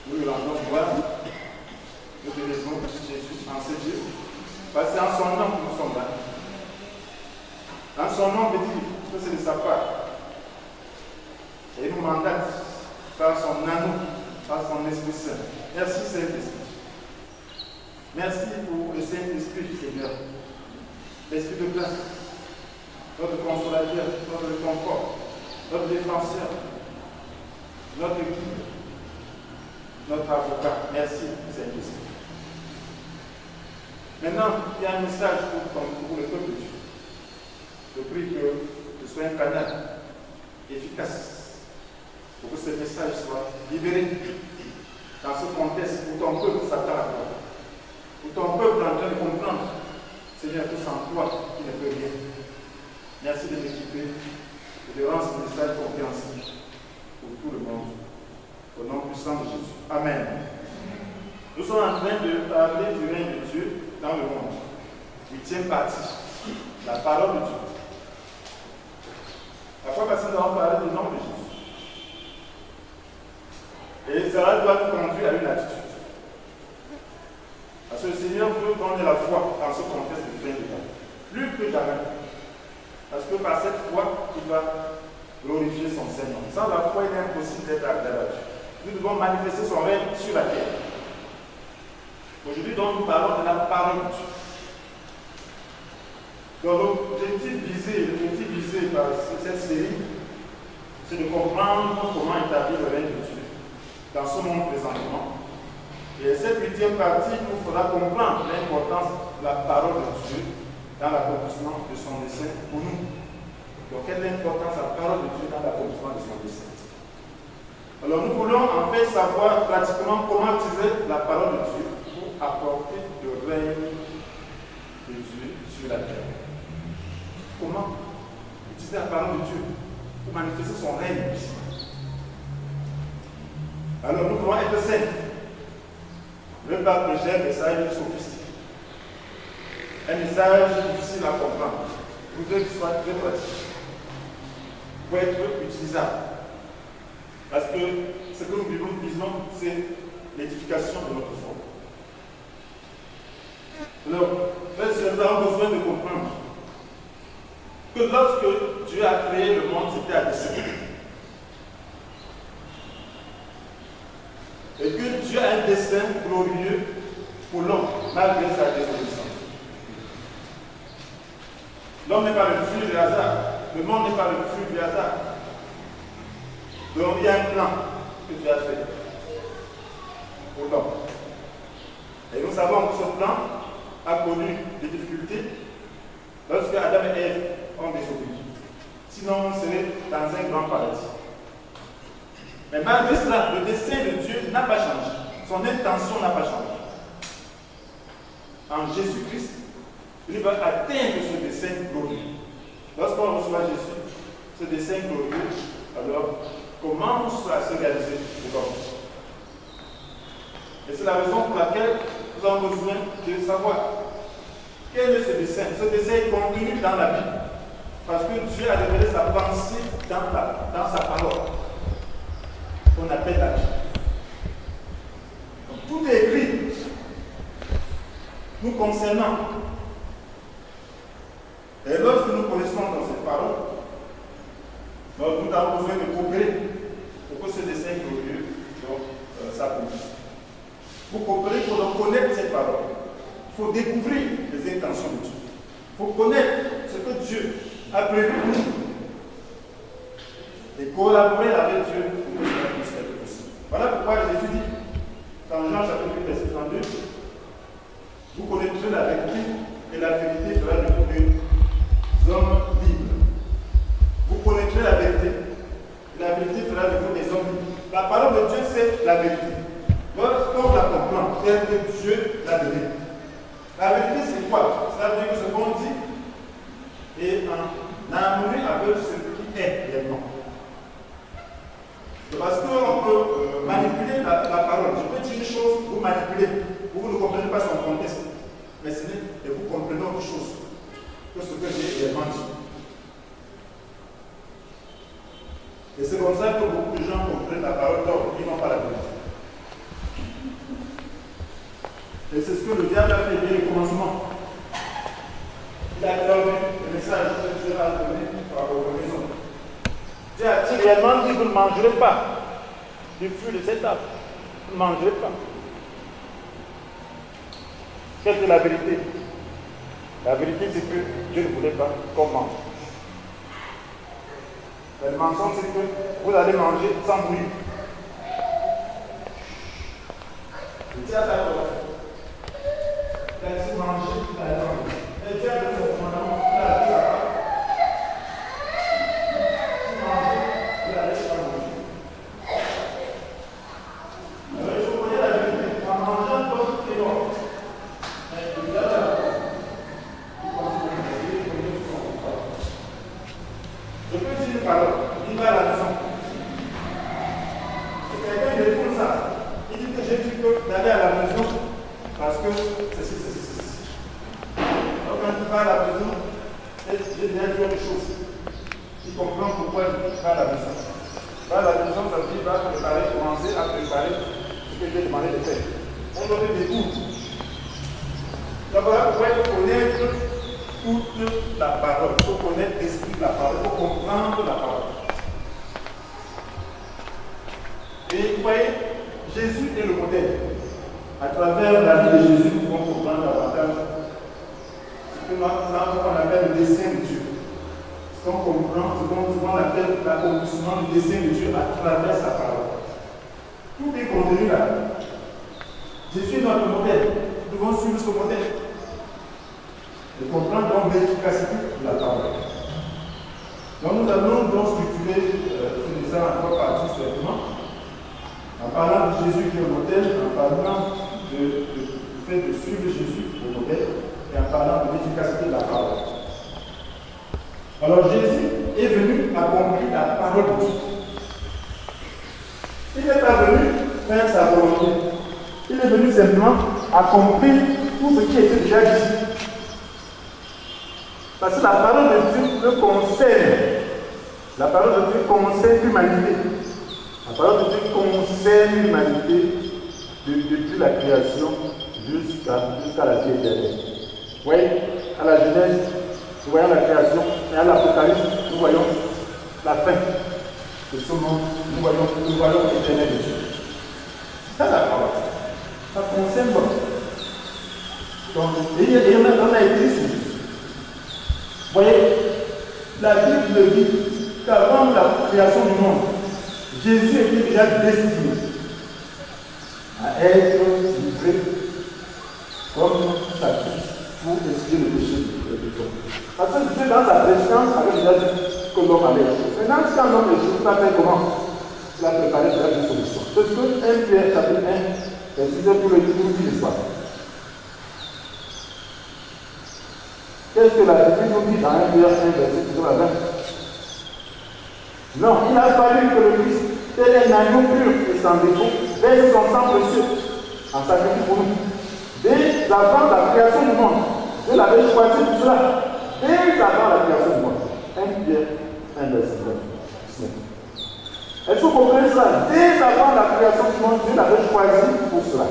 Nous lui rendons gloire. Nous te laissons Jésus en ce Dieu. Parce que c'est en son nom que nous sommes là. En son nom veut dire que c'est de sa part. Et il nous mandate par son amour, par son Esprit Saint. Merci Saint-Esprit. Merci pour le Saint-Esprit, Seigneur. L'Esprit de grâce, notre consolateur, notre réconfort, notre défenseur, notre guide, notre avocat. Merci Saint-Esprit. Maintenant, il y a un message pour le peuple de Dieu. Je prie que ce soit un canal efficace pour que ce message soit libéré dans ce contexte où ton peuple s'attend à toi. Où ton peuple est en train de comprendre, Seigneur, tout sans toi qui ne peut rien. Merci de m'équiper et de rendre ce message compréhensible pour tout le monde. Au nom puissant de Jésus. Amen. Nous sommes en train de parler du règne de Dieu dans le monde. 8e partie. La parole de Dieu. La fois passée, nous avons parlé du nom de Jésus. Et cela doit nous conduire à une attitude. Parce que le Seigneur veut donner la foi dans ce contexte de fin de temps. Plus que jamais. Parce que par cette foi, il va glorifier son Seigneur. Sans la foi, il est impossible d'être agréable à Dieu. Nous devons manifester son règne sur la terre. Aujourd'hui, donc, nous parlons de la parole de Dieu. Donc, l'objectif visé par cette série, c'est de comprendre comment établir le règne de Dieu dans ce monde présentement. Et cette 8e partie nous fera comprendre l'importance de la parole de Dieu dans l'accomplissement de son dessein pour nous. Donc, quelle est l'importance de la parole de Dieu dans l'accomplissement de son dessein? Alors, nous voulons en fait savoir pratiquement comment utiliser la parole de Dieu pour apporter le règne de Dieu sur la terre. Comment utiliser la parole de Dieu pour manifester son règne ici? Alors, nous voulons être saints. Le pape que j'ai un message sophistiqué. Un message difficile à comprendre. Vous voudrez qu'il soit très pratique. Pour être utilisable. Parce que ce que nous vivons, c'est l'édification de notre foi. Alors, nous avons besoin de comprendre que lorsque Dieu a créé le monde, c'était à dessein. Et que Dieu a un dessein glorieux pour l'homme, malgré sa désobéissance. L'homme n'est pas le fruit du hasard. Le monde n'est pas le fruit du hasard. Donc il y a un plan que Dieu a fait pour l'homme. Et nous savons que ce plan a connu des difficultés lorsque Adam et Ève ont désobéi. Sinon, on serait dans un grand paradis. Mais malgré cela, le dessein de Dieu n'a pas changé. Son intention n'a pas changé. En Jésus-Christ, il va atteindre ce dessein glorieux. Lorsqu'on reçoit Jésus, ce dessein glorieux, alors comment ça se réaliser pour l'homme? Et c'est la raison pour laquelle nous avons besoin de savoir quel est ce dessein. Ce dessein est contenu dans la Bible. Parce que Dieu a révélé sa pensée dans sa parole, qu'on appelle la Bible. Donc, tout est écrit nous concernant. Et lorsque nous connaissons dans cette parole, donc nous avons besoin de coopérer pour que ce dessein glorieux s'accomplisse. Pour coopérer, il faut donc connaître cette parole. Il faut découvrir les intentions de Dieu. Il faut connaître ce que Dieu a prévu pour nous. Et collaborer avec Dieu pour que cela puisse être possible. Voilà pourquoi Jésus dit, dans Jean chapitre 8, verset 32, vous connaîtrez la vérité et la vérité fera de vous des hommes libres. Vous connaîtrez la vérité et la vérité fera de vous des hommes libres. La parole de Dieu, c'est la vérité. Lorsqu'on la comprend, telle que Dieu l'a donnée. La vérité, c'est quoi? Ça veut dire que ce qu'on dit est en harmonie avec ce qui est réellement. Parce qu'on peut manipuler la parole. Je peux dire une chose, vous manipulez, vous ne comprenez pas son contexte. Mais ce n'est que vous comprenez autre chose que ce que j'ai réellement dit. Et c'est comme ça que beaucoup de gens comprennent la parole d'or, ils n'ont pas la vérité. Et c'est ce que le diable a fait dès le commencement. Il a perdu le message que Dieu a donné par l'organisation. Dieu a réellement dit, vous ne mangerez pas du fruit de cet arbre. Vous ne mangerez pas. Quelle est la vérité? La vérité, c'est que Dieu ne voulait pas qu'on mange. Mais le mensonge, c'est que vous allez manger sans bruit. Le diable a fait. Il a dit manger, il a dit. Le diable a fait son commandement, il a dit ça. Manger, il a laissé manger. Alors il faut connaître la vérité. En mangeant, tout est mort. Mais le diable a fait. Je peux dire une parole, il va à la maison. Et quelqu'un me répond ça. Il dit que j'ai dit d'aller à la maison parce que c'est. Donc quand il va à la maison, j'ai bien vu une chose. Il comprend pourquoi il va à la maison. Il va à la maison, ça veut dire qu'il va commencer à préparer ce que j'ai demandé de faire. On donne des cours. Donc voilà pourquoi il faut connaître toute la parole. Il faut connaître l'esprit de la parole. Il faut comprendre la parole. Et vous voyez, Jésus est le modèle. À travers la vie de Jésus, nous pouvons comprendre davantage ce qu'on appelle le dessein de Dieu. Ce qu'on comprend, ce qu'on appelle l'accomplissement du dessein de Dieu à travers sa parole. Tout est contenu là. Jésus est notre modèle. Nous devons suivre ce modèle. De comprendre donc l'efficacité de la parole. Donc nous allons donc structurer les uns en trois parties simplement, en parlant de Jésus qui est le modèle, en parlant du fait de suivre Jésus, le modèle, et en parlant de l'efficacité de la parole. Alors Jésus est venu accomplir la parole de Dieu. Il n'est pas venu faire sa volonté. Il est venu simplement accomplir tout ce qui était déjà dit. Parce que la parole de Dieu le concerne. La parole de Dieu concerne l'humanité. La parole de Dieu concerne l'humanité depuis la création jusqu'à la vie éternelle. Vous voyez, à la Genèse, nous voyons la création, et à l'Apocalypse, nous voyons la fin de ce monde, nous voyons l'éternel de Dieu. C'est ça la parole. Ça concerne l'homme. Donc, on a écrit sur Jésus. Vous voyez, la Bible dit qu'avant la création du monde, Jésus était déjà destiné à être livré comme sacrifice pour expier le péché de l'homme. Parce que Dieu, dans sa préscience, avait déjà dit que l'homme allait échouer. Maintenant, quand l'homme échoue, il a fait comment? Il a préparé déjà une solution. C'est ce que 1 Pierre chapitre 1, verset 2 pour le dit l'histoire. Qu'est-ce que la Bible nous dit dans 1 Pierre 1, verset 19 à 20? Non, il a fallu que le Christ, tel un agneau pur et sans défaut, verse son sang précieux en sacrifice pour nous. Dès avant la création du monde, Dieu l'avait choisi pour cela. Dès avant la création du monde. 1 Pierre 1, verset 19. Est-ce que vous comprenez cela? Dès avant la création du monde, Dieu l'avait choisi pour cela.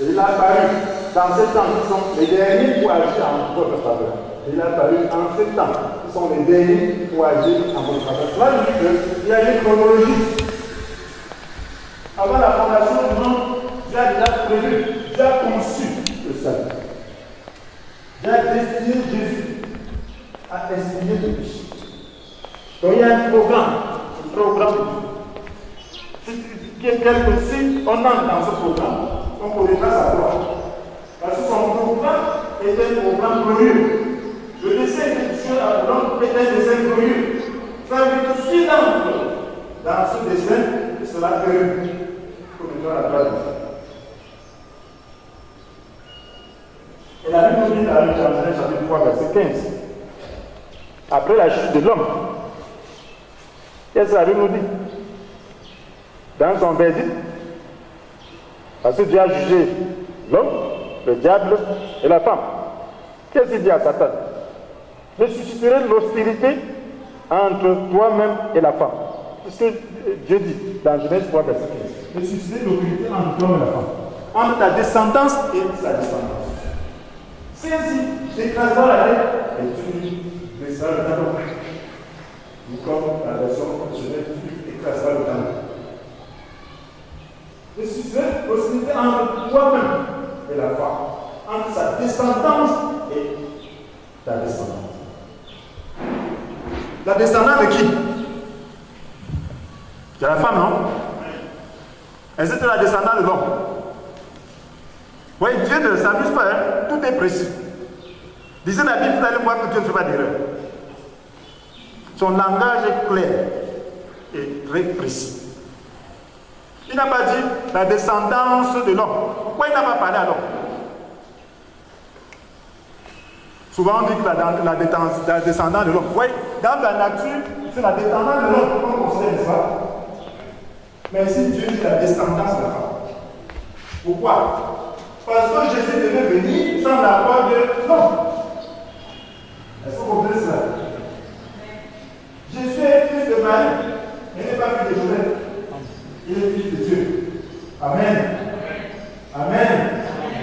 Et il a apparu dans ces temps qui sont les derniers pour agir en votre faveur. Il a apparu en ces temps qui sont les derniers pour agir en votre faveur. Cela veut dire qu'il y a une chronologie. Avant la fondation du monde, Dieu a déjà prévu, Dieu a conçu le salut. Dieu a destiné Jésus à expier le péché. Donc il y a un programme de Dieu. Si on entre dans ce programme, on connaîtra sa gloire. Parce que son programme est un programme glorieux. Le dessein que Dieu a donné est un dessein glorieux. Ça veut dire que si dans ce dessein, il sera perdu. Pour la gloire de Dieu. Et la Bible nous dit dans Genèse chapitre 3, verset 15. Après la chute de l'homme, qu'est-ce que la Bible nous dit? Dans son verdict, parce que Dieu a jugé l'homme, le diable et la femme. Qu'est-ce qu'il dit à Satan? Je susciterai l'hostilité entre toi-même et la femme. ce que Dieu dit dans Genèse 3, verset 15. De susciter l'autorité entre l'homme et la femme, entre ta descendance et sa descendance. Si ainsi, écrasant la tête, et tu baisseras le talon. Ou comme la version Genèse, tu écraseras le talon. De susciter l'autorité entre toi-même et la femme, entre sa descendance et ta descendance. La descendance de qui? C'est la femme, non? Est-ce que c'est la descendance de l'homme? Oui, Dieu ne s'amuse pas, hein? Tout est précis. Lisez la Bible, vous allez voir que Dieu ne fait pas d'erreur. Son langage est clair et très précis. Il n'a pas dit la descendance de l'homme. Pourquoi il n'a pas parlé à l'homme? Souvent on dit que la descendance de l'homme. Oui, dans la nature, c'est la descendance de l'homme qu'on considère, n'est-ce pas? Mais ici, Dieu dit la descendance de la femme. Pourquoi? Parce que Jésus devait venir sans la voix de l'homme. Est-ce que vous comprenez cela? Jésus est fils de Marie, il n'est pas fils de Joseph. Il est fils de Dieu. Amen. Amen.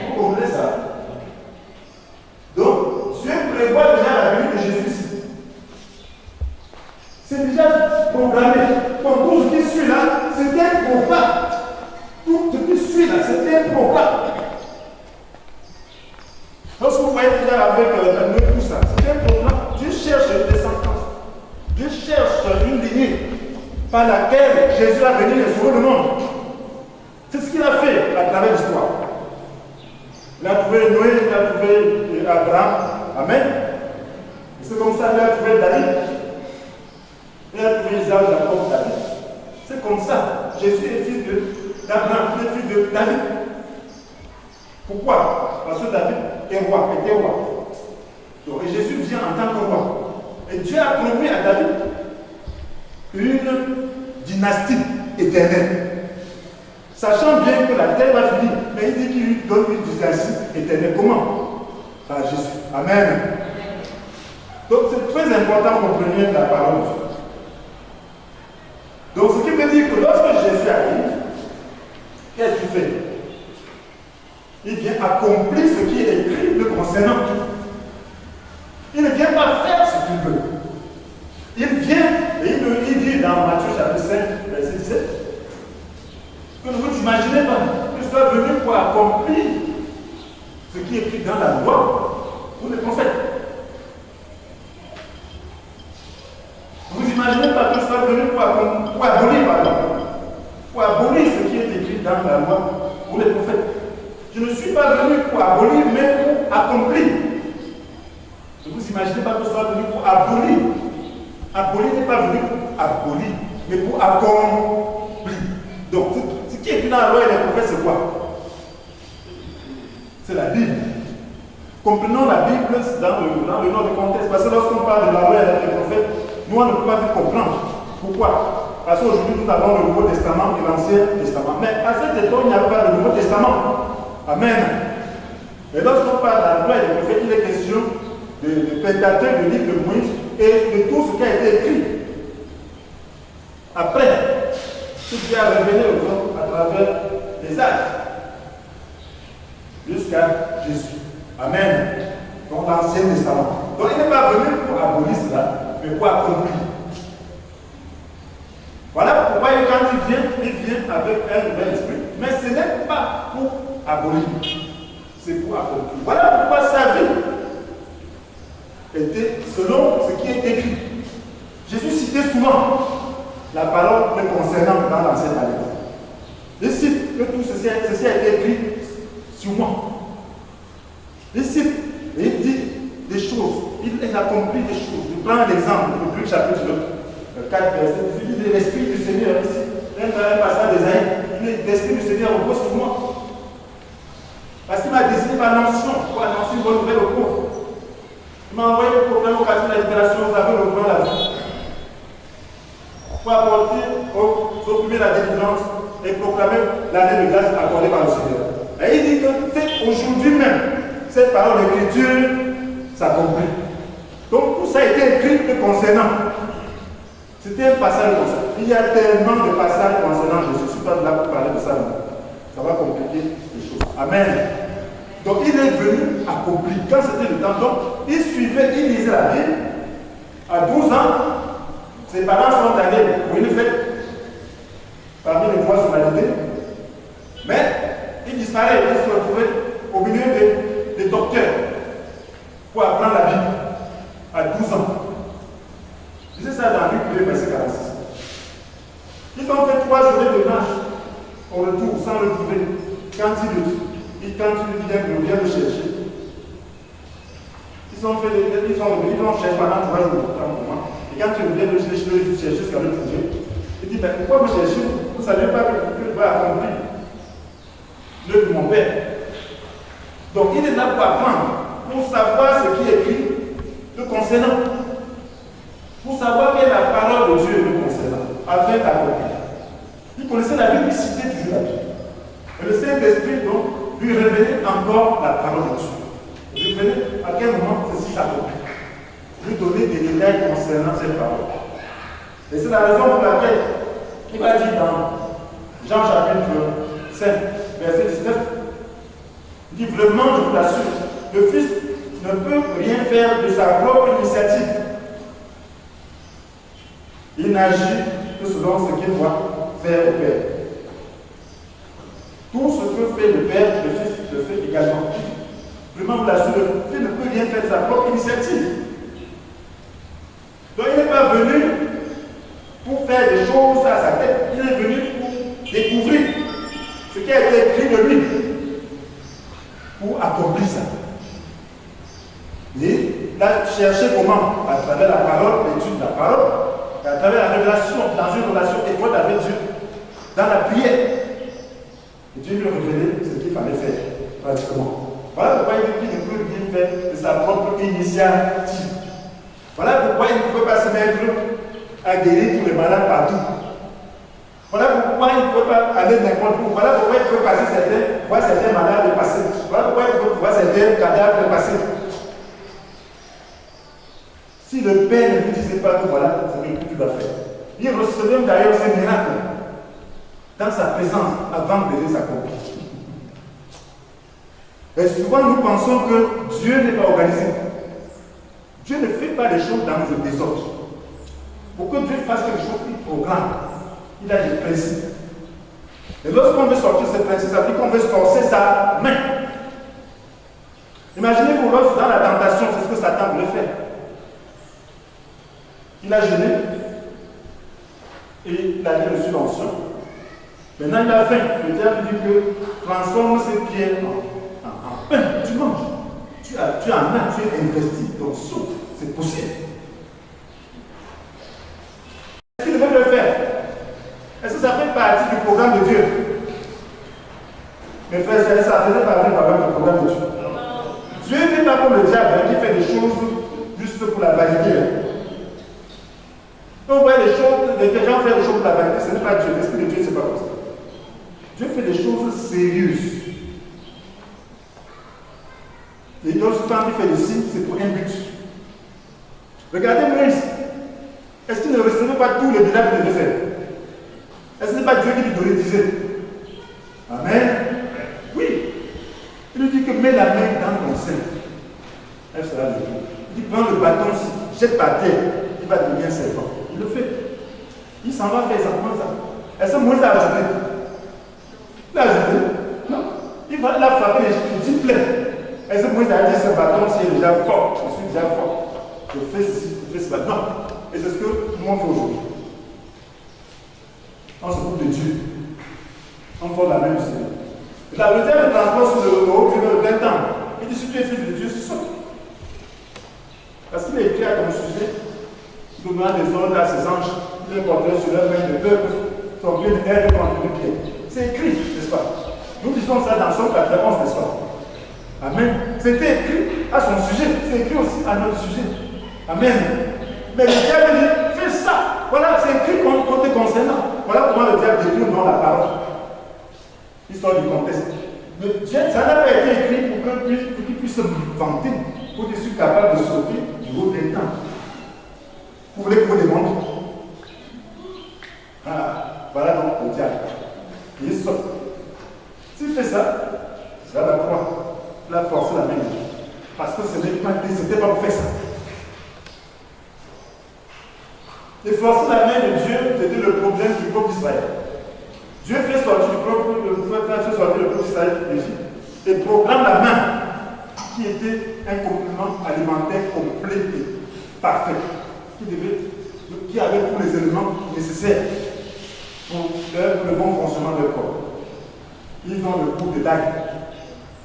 Vous comprenez ça? Donc, Dieu prévoit déjà la venue de Jésus ici. C'est déjà programmé. Comme tout ce qui suit là, c'est un programme. Tout ce qui suit là, c'est un programme. Lorsque vous voyez déjà avec tout ça, c'est un programme. Dieu cherche une descendance. Dieu cherche une lignée par laquelle Jésus va venir et sauver le monde. C'est ce qu'il a fait à travers l'histoire. Il a trouvé Noé, il a trouvé Abraham. Amen. Et c'est comme ça qu'il a trouvé David. Il a trouvé Isaac, Jacob, David. C'est comme ça. Jésus est fils d'Abraham, il est fils de David. Pourquoi? Parce que David est roi, était roi. Donc, et Jésus vient en tant que roi. Et Dieu a promis à David une dynastie éternelle. Sachant bien que la terre va finir, mais il dit qu'il lui donne une dynastie éternelle. Comment? Par Jésus. Amen. Donc c'est très important qu'on comprenne la parole de Dieu. Donc ce qui veut dire que lorsque Jésus arrive, qu'est-ce qu'il fait? Il vient accomplir ce qui est écrit le concernant. Il ne vient pas faire ce qu'il veut. Il vient, et il dit dans Matthieu chapitre 5, verset 17, que ne vous imaginez pas que je sois venu pour accomplir ce qui est écrit dans la loi ou les prophètes. Ne vous imaginez pas que je sois venu pour abolir, pour abolir ce qui est écrit dans la loi ou les prophètes. Je ne suis pas venu pour abolir, mais pour accomplir. Ne vous imaginez pas que je sois venu pour abolir. Abolir n'est pas venu pour abolir, mais pour accomplir. Donc, ce qui est écrit dans la loi et les prophètes, c'est quoi? C'est la Bible. Comprenons la Bible dans le nom du contexte. Parce que lorsqu'on parle de la loi et des prophètes, nous, on ne peut pas vite comprendre. Pourquoi? Parce qu'aujourd'hui, nous avons le Nouveau Testament et l'Ancien Testament. Mais à cette époque, il n'y avait pas de Nouveau Testament. Amen. Et lorsqu'on parle de la loi et des prophètes, il est question de Pentateuque, du livre de Moïse et de tout ce qui a été écrit. Après, tout ce qui a révélé aux hommes à travers les âges, jusqu'à Jésus. Amen. Donc l'Ancien Testament. Donc il n'est pas venu pour abolir cela, mais pour accomplir. Voilà pourquoi quand il vient avec un nouvel esprit. Mais ce n'est pas pour abolir, c'est pour accomplir. Voilà pourquoi sa vie était selon ce qui est écrit. Jésus citait souvent la parole le concernant dans l'Ancienne Alliance. Il cite que tout ceci a été écrit sur moi. Il cite et il dit des choses. Il accomplit des choses. Je prends l'exemple de Luc chapitre 4, verset 18. Il dit l'Esprit du Seigneur ici. Un passage d'Ésaïe. L'Esprit du Seigneur repose sur moi. Parce qu'il m'a désigné par l'onction pour annoncer une bonne nouvelle aux pauvres. Il m'a envoyé pour proclamer au quartier de la libération aux aveugles, au la vie. Pour apporter aux opprimés la délivrance et proclamer l'année de grâce accordée par le Seigneur. Et il dit que c'est aujourd'hui même, cette parole d'écriture s'accomplit. Donc tout ça a été écrit le concernant. C'était un passage comme ça. Il y a tellement de passages concernant Jésus. Je ne suis pas là pour parler de ça. Ça va compliquer les choses. Amen. Donc il est venu accomplir. Quand c'était le temps, donc il suivait, il lisait la Bible. À 12 ans, ses parents sont allés pour une fête parmi les voies humanité. Mais il disparaît, il se retrouvait au milieu des docteurs pour apprendre la Bible à 12 ans. C'est ça dans Luc 2, verset 46. Ils ont fait 3 journées de marche au retour sans le trouver. Quand il vient le chercher, ils ont cherché pendant 3 jours. Et quand il vient le chercher jusqu'à le trouver, il dit, mais pourquoi vous cherchez? Vous ne savez pas que Dieu va accomplir l'œuvre de mon Père. Donc il est là pour apprendre, pour savoir ce qui est écrit le concernant. Pour savoir quelle est la parole de Dieu le concernant, afin d'accomplir. Il connaissait la Bible, il citait toujours la Bible. Et le Saint-Esprit, donc, lui révélait encore la parole de Dieu. Il révélait à quel moment ceci s'accomplit. Lui donner des détails concernant cette parole. Et c'est la raison pour laquelle il va dire dans Jean chapitre 5, verset 19, il dit vraiment, je vous l'assure, le Fils ne peut rien faire de sa propre initiative. Il n'agit que selon ce qu'il voit faire le Père. Tout ce que fait le Père, le Fils le fait également. Vraiment, vous l'assure, le Fils ne peut rien faire de sa propre initiative. Donc il n'est pas venu pour faire des choses à sa tête. Il est venu pour découvrir ce qui a été écrit de lui. Pour accomplir ça. Et il a cherché comment? À travers la parole, l'étude de la parole, et à travers la révélation, dans une relation étroite avec Dieu, dans la prière. Et Dieu lui a révélé ce qu'il fallait faire, pratiquement. Voilà pourquoi il ne peut rien faire de sa propre initiative. Voilà pourquoi il ne peut pas se mettre à guérir tous les malades partout. Voilà pourquoi il ne peut pas aller n'importe où. Voilà pourquoi il peut passer voir certains malades passer. Voilà pourquoi il peut voir certains cadavres passer. Si le Père ne lui disait pas que voilà, c'est ce que tu vas faire. Il recevait d'ailleurs ces miracles dans sa présence avant que Dieu s'accomplisse. Et souvent nous pensons que Dieu n'est pas organisé. Dieu ne fait pas les choses dans le désordre. Pour que Dieu fasse quelque chose, il programme. Il a des principes. Et lorsqu'on veut sortir ces principes, ça veut dire qu'on veut forcer sa main. Imaginez-vous, lorsque dans la tentation, c'est ce que Satan voulait faire. Il a jeûné et il a reçu l'onction. Maintenant, il a faim. Le diable dit que transforme ces pierres en pain. Tu manges. Tu en as, tu es investi. Donc, saute. C'est possible. Est-ce qu'il veut le faire? Est-ce que ça fait partie du programme de Dieu? Mes frères, ça faisait partie du programme de Dieu. Dieu n'est pas comme le diable qui fait des choses juste pour la vanité. Quand on voit les choses, les gens faire des choses pour la vanité, ce n'est pas Dieu. L'esprit de Dieu, c'est pas comme ça. Dieu fait des choses sérieuses. Et lorsque quand il fait des signes, c'est pour un but. Regardez Moïse. Est-ce qu'il ne recevait pas tous les miracles qu'il devait faire? Est-ce que ce n'est pas Dieu qui lui donnait disait? Amen. Oui. Il lui dit que mets la main dans ton sein. Elle sera le tout. Il dit prends le bâton aussi, jette par terre, il va devenir serpent. Il le fait. Il s'en va faire exactement ça. Est-ce que Moïse a ajouté? Il a ajouté? Non. Il a frappé les 10 plaies. Est-ce que Moïse a dit ce bâton c'est déjà fort? Je suis déjà fort. Je fais ceci, je fais cela. Non. Et c'est ce que nous on fait aujourd'hui. On s'occupe de Dieu. On fait la même chose. La deuxième transport sur le haut, Dieu le 20 ans. Il dit si tu es fils de Dieu, c'est ça. Parce qu'il est écrit à ton sujet, il donnera des ordres à ses anges, il les portera sur leur main de peuple, son pied de terre contre le pied. C'est écrit, n'est-ce pas? Nous disons ça dans Somme 91, n'est-ce pas? Amen. C'était écrit à son sujet, c'est écrit aussi à notre sujet. Amen. Mais le diable dit, fais ça. Voilà, c'est écrit contre concernant. Voilà comment le diable détourne dans la parole. Histoire du contexte. Mais ça n'a pas été écrit pour qu'il puisse se vanter, pour qu'il soit capable de sauter du haut des temps. Vous voulez que vous démontre? Ah, voilà donc le diable. Il saute. S'il fait ça, c'est la croix. Il a forcé la main de Dieu. Parce que ce n'était pas pour faire ça. Et forcer la main de Dieu, c'était le problème du peuple d'Israël. Dieu fait sortir le peuple d'Israël d'Égypte et programme la main qui était un complément alimentaire complet et parfait, qui avait tous les éléments nécessaires pour le bon fonctionnement de leur corps. Ils ont le goût de l'ail,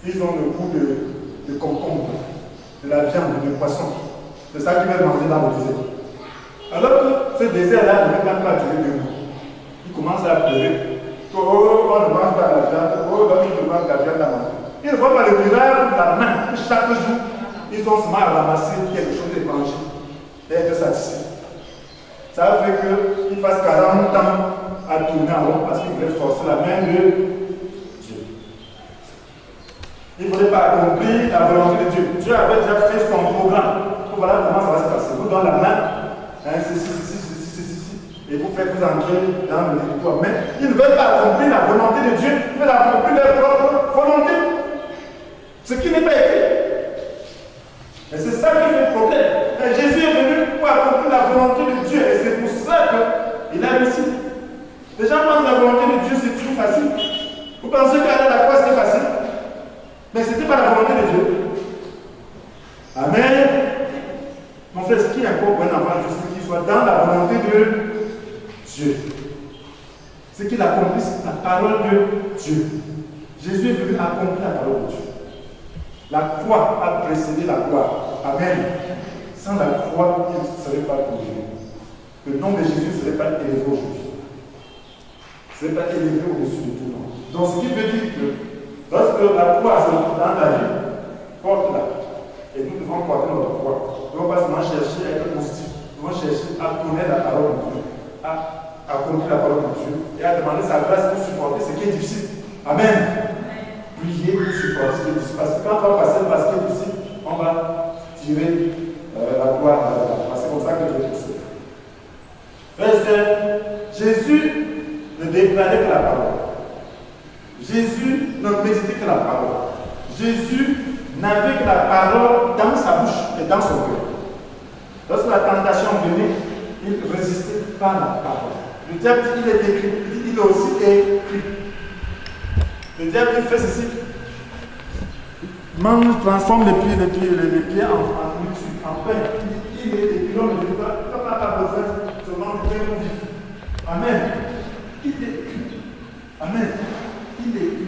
ils ont le goût de concombre, de la viande, du poisson. C'est ça qu'ils veulent manger dans le désert. Alors que ce désert-là ne va pas durer 2 mois. Ils commencent à pleurer. Oh, on ne mange pas la viande, oh, on ne mange la viande à manger. Ils ne voient pas le miracle de la main. Chaque jour, ils ont seulement à ramasser quelque chose de manger et être satisfaits. Ça fait qu'ils fassent 40 ans à tourner en rond parce qu'ils voulaient forcer la main de Dieu. Ils ne voulaient pas accomplir la volonté de Dieu. Dieu avait déjà fait son programme. Voilà comment ça va se passer. Vous donnez la main, et vous faites vous entrer dans le territoire. Mais ils ne veulent pas accomplir la volonté de Dieu, ils veulent accomplir leur propre volonté. Ce qui n'est pas écrit. Et c'est ça qui fait le problème. Et Jésus est venu pour accomplir la volonté de Dieu. Et c'est pour ça qu'il a réussi. Les gens pensent que la volonté de Dieu, c'est toujours facile. Vous pensez qu'aller à la croix, c'était facile. Mais ce n'était pas la volonté de Dieu. Amen. Mon frère, ce qui est encore pour un enfant, c'est qu'il soit dans la volonté de Dieu. C'est qu'il accomplisse la parole de Dieu. Jésus est venu accomplir la parole de Dieu. La croix a précédé la gloire. Amen. Sans la croix, il ne serait pas glorifié. Le nom de Jésus ne serait pas élevé aujourd'hui. Il ne serait pas élevé au-dessus de tout nom. Donc, ce qui veut dire que lorsque la croix se trouve dans ta vie, porte-la. Et nous devons porter notre croix. Nous ne devons pas seulement chercher à être positif. Nous devons chercher à connaître la parole de Dieu, à accomplir la parole de Dieu et à demander sa grâce pour supporter ce qui est difficile. Amen. Prier pour supporter ce qui est difficile. Parce que quand on va passer par ce qui est difficile, on va tirer la gloire. C'est comme ça que Dieu fait. Jésus ne déclarait que la parole. Jésus ne méditait que la parole. Jésus n'avait que la parole dans sa bouche et dans son cœur. Lorsque la tentation venait, il résistait par la parole. Le diable, il est écrit, il est aussi écrit. Le diable, il fait ceci. Mange, transforme les pieds en nourriture, en pain. Il est écrit, l'homme ne dit pas, comme n'a pas besoin seulement de pain ou vivre. Amen. Il est écrit. Amen. Il est écrit.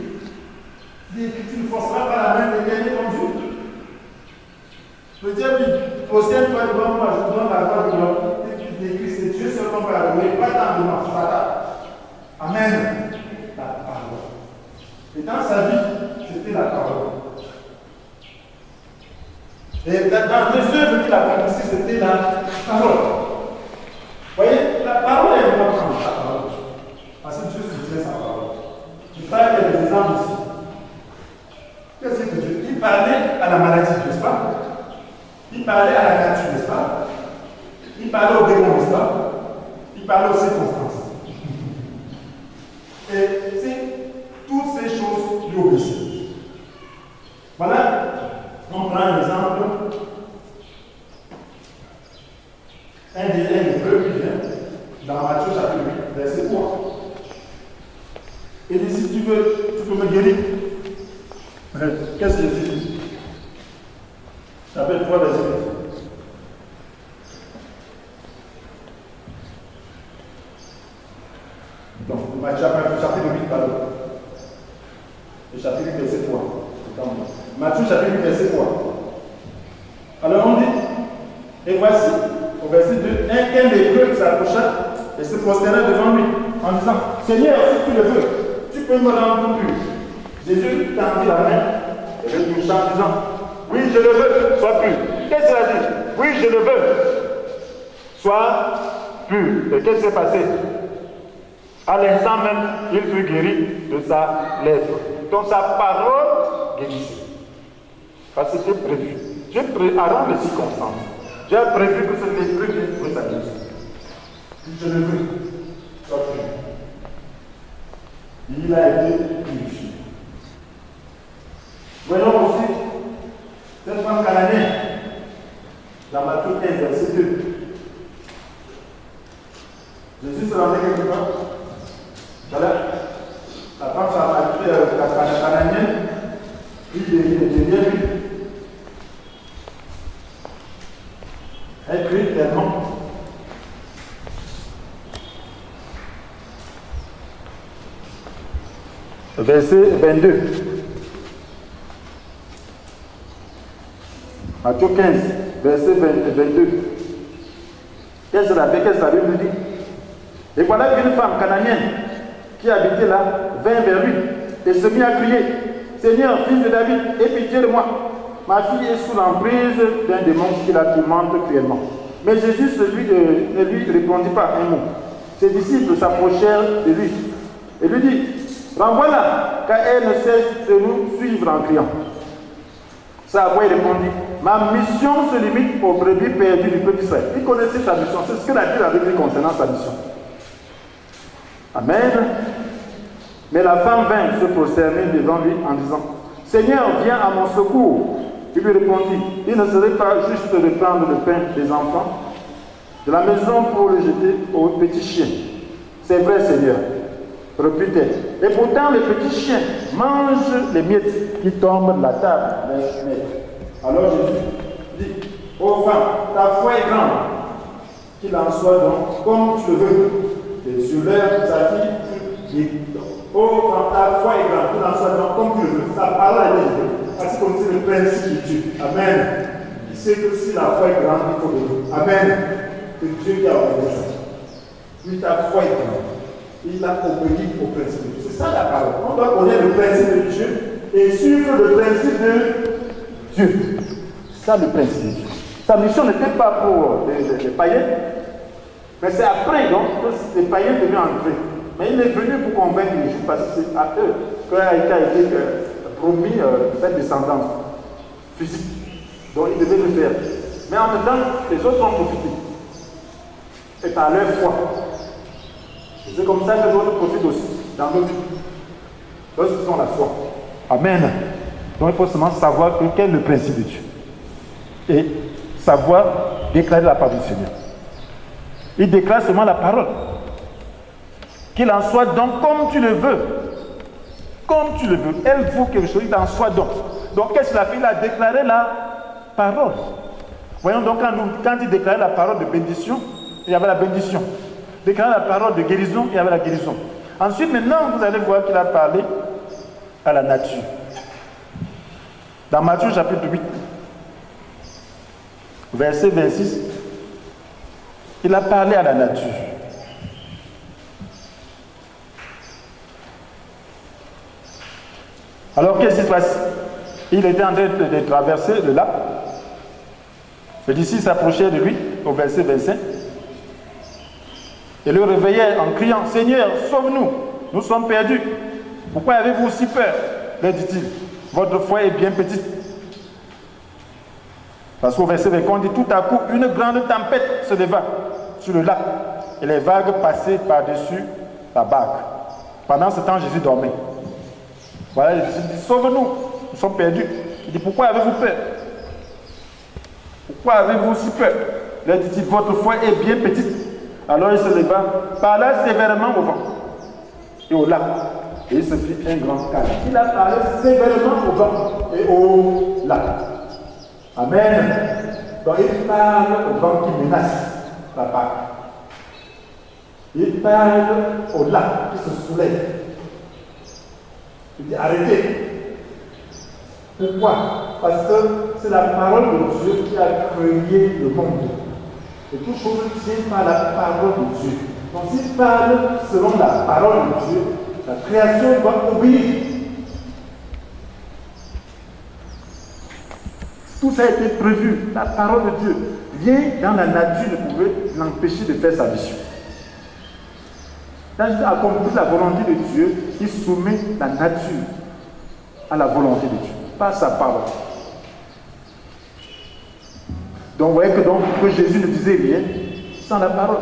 Il est écrit, tu ne forceras pas la main de gagner ton Dieu. Le diable dit, au ciel, toi devant moi, je donne la gloire de l'homme. Il est écrit, c'est Dieu seulement pour adorer, pas tant de moi, Amen. La parole. Et dans sa vie, c'était la parole. Et dans les œuvres qu'il a accomplies, c'était la parole. Vous voyez, la parole est importante. La parole. Parce que Dieu soutient sa parole. Il parlait des exemples aussi. Qu'est-ce que Dieu? Il parlait à la maladie, n'est-ce pas? Il parlait à la nature, n'est-ce pas? Il parlait aux démons, n'est-ce pas? Il parlait aux circonstances. Et c'est toutes ces choses lui obéissaient. Voilà, on prend un exemple. Un des peuples qui vient dans Matthieu chapitre 8, verset 3. Et dit, si tu peux me guérir. Qu'est-ce que Jésus dit? Chapitre 3, verset 8. Donc, chapitre 8, pardon. Le chapitre verset 3. Matthieu chapitre 8, verset 3. Alors on dit, et voici, au verset 2, un lépreux s'approcha et se prosterna devant lui, en disant, Seigneur, si tu le veux, tu peux me rendre pur. Jésus tendit la main et le toucha en disant, oui, je le veux, sois pur. Qu'est-ce qu'il a dit? Oui, je le veux, sois pur. Et qu'est-ce qui s'est passé? À l'instant même, il fut guéri de sa lèpre. Donc sa parole guérissait. Parce que c'était prévu. Dieu arrange les circonstances. Dieu a prévu que ce lépreux vienne pour sa guérison. Je le veux, sois pur. il a été purifié. Voyons aussi cette femme cananéenne, dans Matthieu 15, verset 2. Jésus se rendait quelque part. Voilà. La femme cananéenne, il devient lui. Elle crie tellement. Verset 22. Matthieu 15, verset 22. Qu'est-ce que la Bible dit? Et voilà qu'une femme cananéenne qui habitait là vint vers lui et se mit à crier: Seigneur, fils de David, aie pitié de moi. Ma fille est sous l'emprise d'un démon qui la tourmente cruellement. Mais Jésus ne lui répondit pas un mot. Ses disciples s'approchèrent de lui et lui dit: renvoie-la, car elle ne cesse de nous suivre en criant. Sa voix répondit: ma mission se limite aux brebis perdues du peuple d'Israël. Il connaissait sa mission, c'est ce que la Bible avait dit concernant sa mission. Amen. Mais la femme vint se prosterner devant lui en disant: Seigneur, viens à mon secours. Il lui répondit: il ne serait pas juste de prendre le pain des enfants de la maison pour le jeter aux petits chiens. C'est vrai, Seigneur, reprit-elle. Et pourtant, les petits chiens mangent les miettes qui tombent de la table. Alors Jésus dit: ô femme, ta foi est grande, qu'il en soit donc comme tu le veux. Et sur l'heure, sa fille dit: ô femme, ta foi est grande, qu'il en soit donc comme tu le veux. Sa parole est élevée, parce qu'on sait le principe de Dieu. Amen. Il sait que si la foi est grande, il faut le dire. Amen. C'est Dieu qui a ordonné ça. Puis ta foi est grande. Il a obéi au principe de Dieu. C'est ça la parole. On doit connaître le principe de Dieu et suivre le principe de Dieu. C'est ça le principe de Dieu. Sa mission n'était pas pour les païens, mais c'est après donc que les païens devaient entrer. Mais il est venu pour convaincre les Juifs parce que c'est à eux qu'a été promis cette descendance physique. Donc ils devaient le faire. Mais en même temps, les autres ont profité. Et par leur foi. C'est comme ça que les autres profitent aussi dans notre vie. Lorsqu'ils ont la foi. Amen. Donc il faut seulement savoir quel est le principe de Dieu. Et savoir déclarer la parole du Seigneur. Il déclare seulement la parole. Qu'il en soit donc comme tu le veux. Comme tu le veux. Elle vaut quelque chose, il en soit donc. Donc qu'est-ce qu'il a fait? Il a déclaré la parole. Voyons donc quand il déclarait la parole de bénédiction, il y avait la bénédiction. Déclarer la parole de guérison, il y avait la guérison. Ensuite, maintenant, vous allez voir qu'il a parlé à la nature. Dans Matthieu chapitre 8, verset 26, il a parlé à la nature. Alors, qu'est-ce qui se passe? Il était en train de traverser le lac. Le disciple s'approchait de lui, au verset 25, et le réveillait en criant: Seigneur, sauve-nous, nous sommes perdus. Pourquoi avez-vous aussi peur? Leur dit-il, votre foi est bien petite. Parce qu'au verset 20, on dit: tout à coup, une grande tempête se leva sur le lac, et les vagues passaient par-dessus la barque. Pendant ce temps, Jésus dormait. Voilà, les disciples disent: sauve-nous, nous sommes perdus. Il dit: pourquoi avez-vous peur? Pourquoi avez-vous si peur? Leur dit-il: votre foi est bien petite. Alors il se leva, parla sévèrement au vent et au lac, et il se fit un grand calme. Il a parlé sévèrement au vent et au lac. Amen. Donc il parle au vent qui menace la barque. Il parle au lac qui se soulève. Il dit: arrêtez. Pourquoi? Parce que c'est la parole de Dieu qui a créé le monde. Et toute chose tient par la parole de Dieu. Donc s'il parle selon la parole de Dieu, la création doit obéir. Tout ça a été prévu. La parole de Dieu vient dans la nature, ne pouvait l'empêcher de faire sa mission. Quand il accomplit la volonté de Dieu, il soumet la nature à la volonté de Dieu, par sa parole. Donc vous voyez que Jésus ne disait rien sans la parole.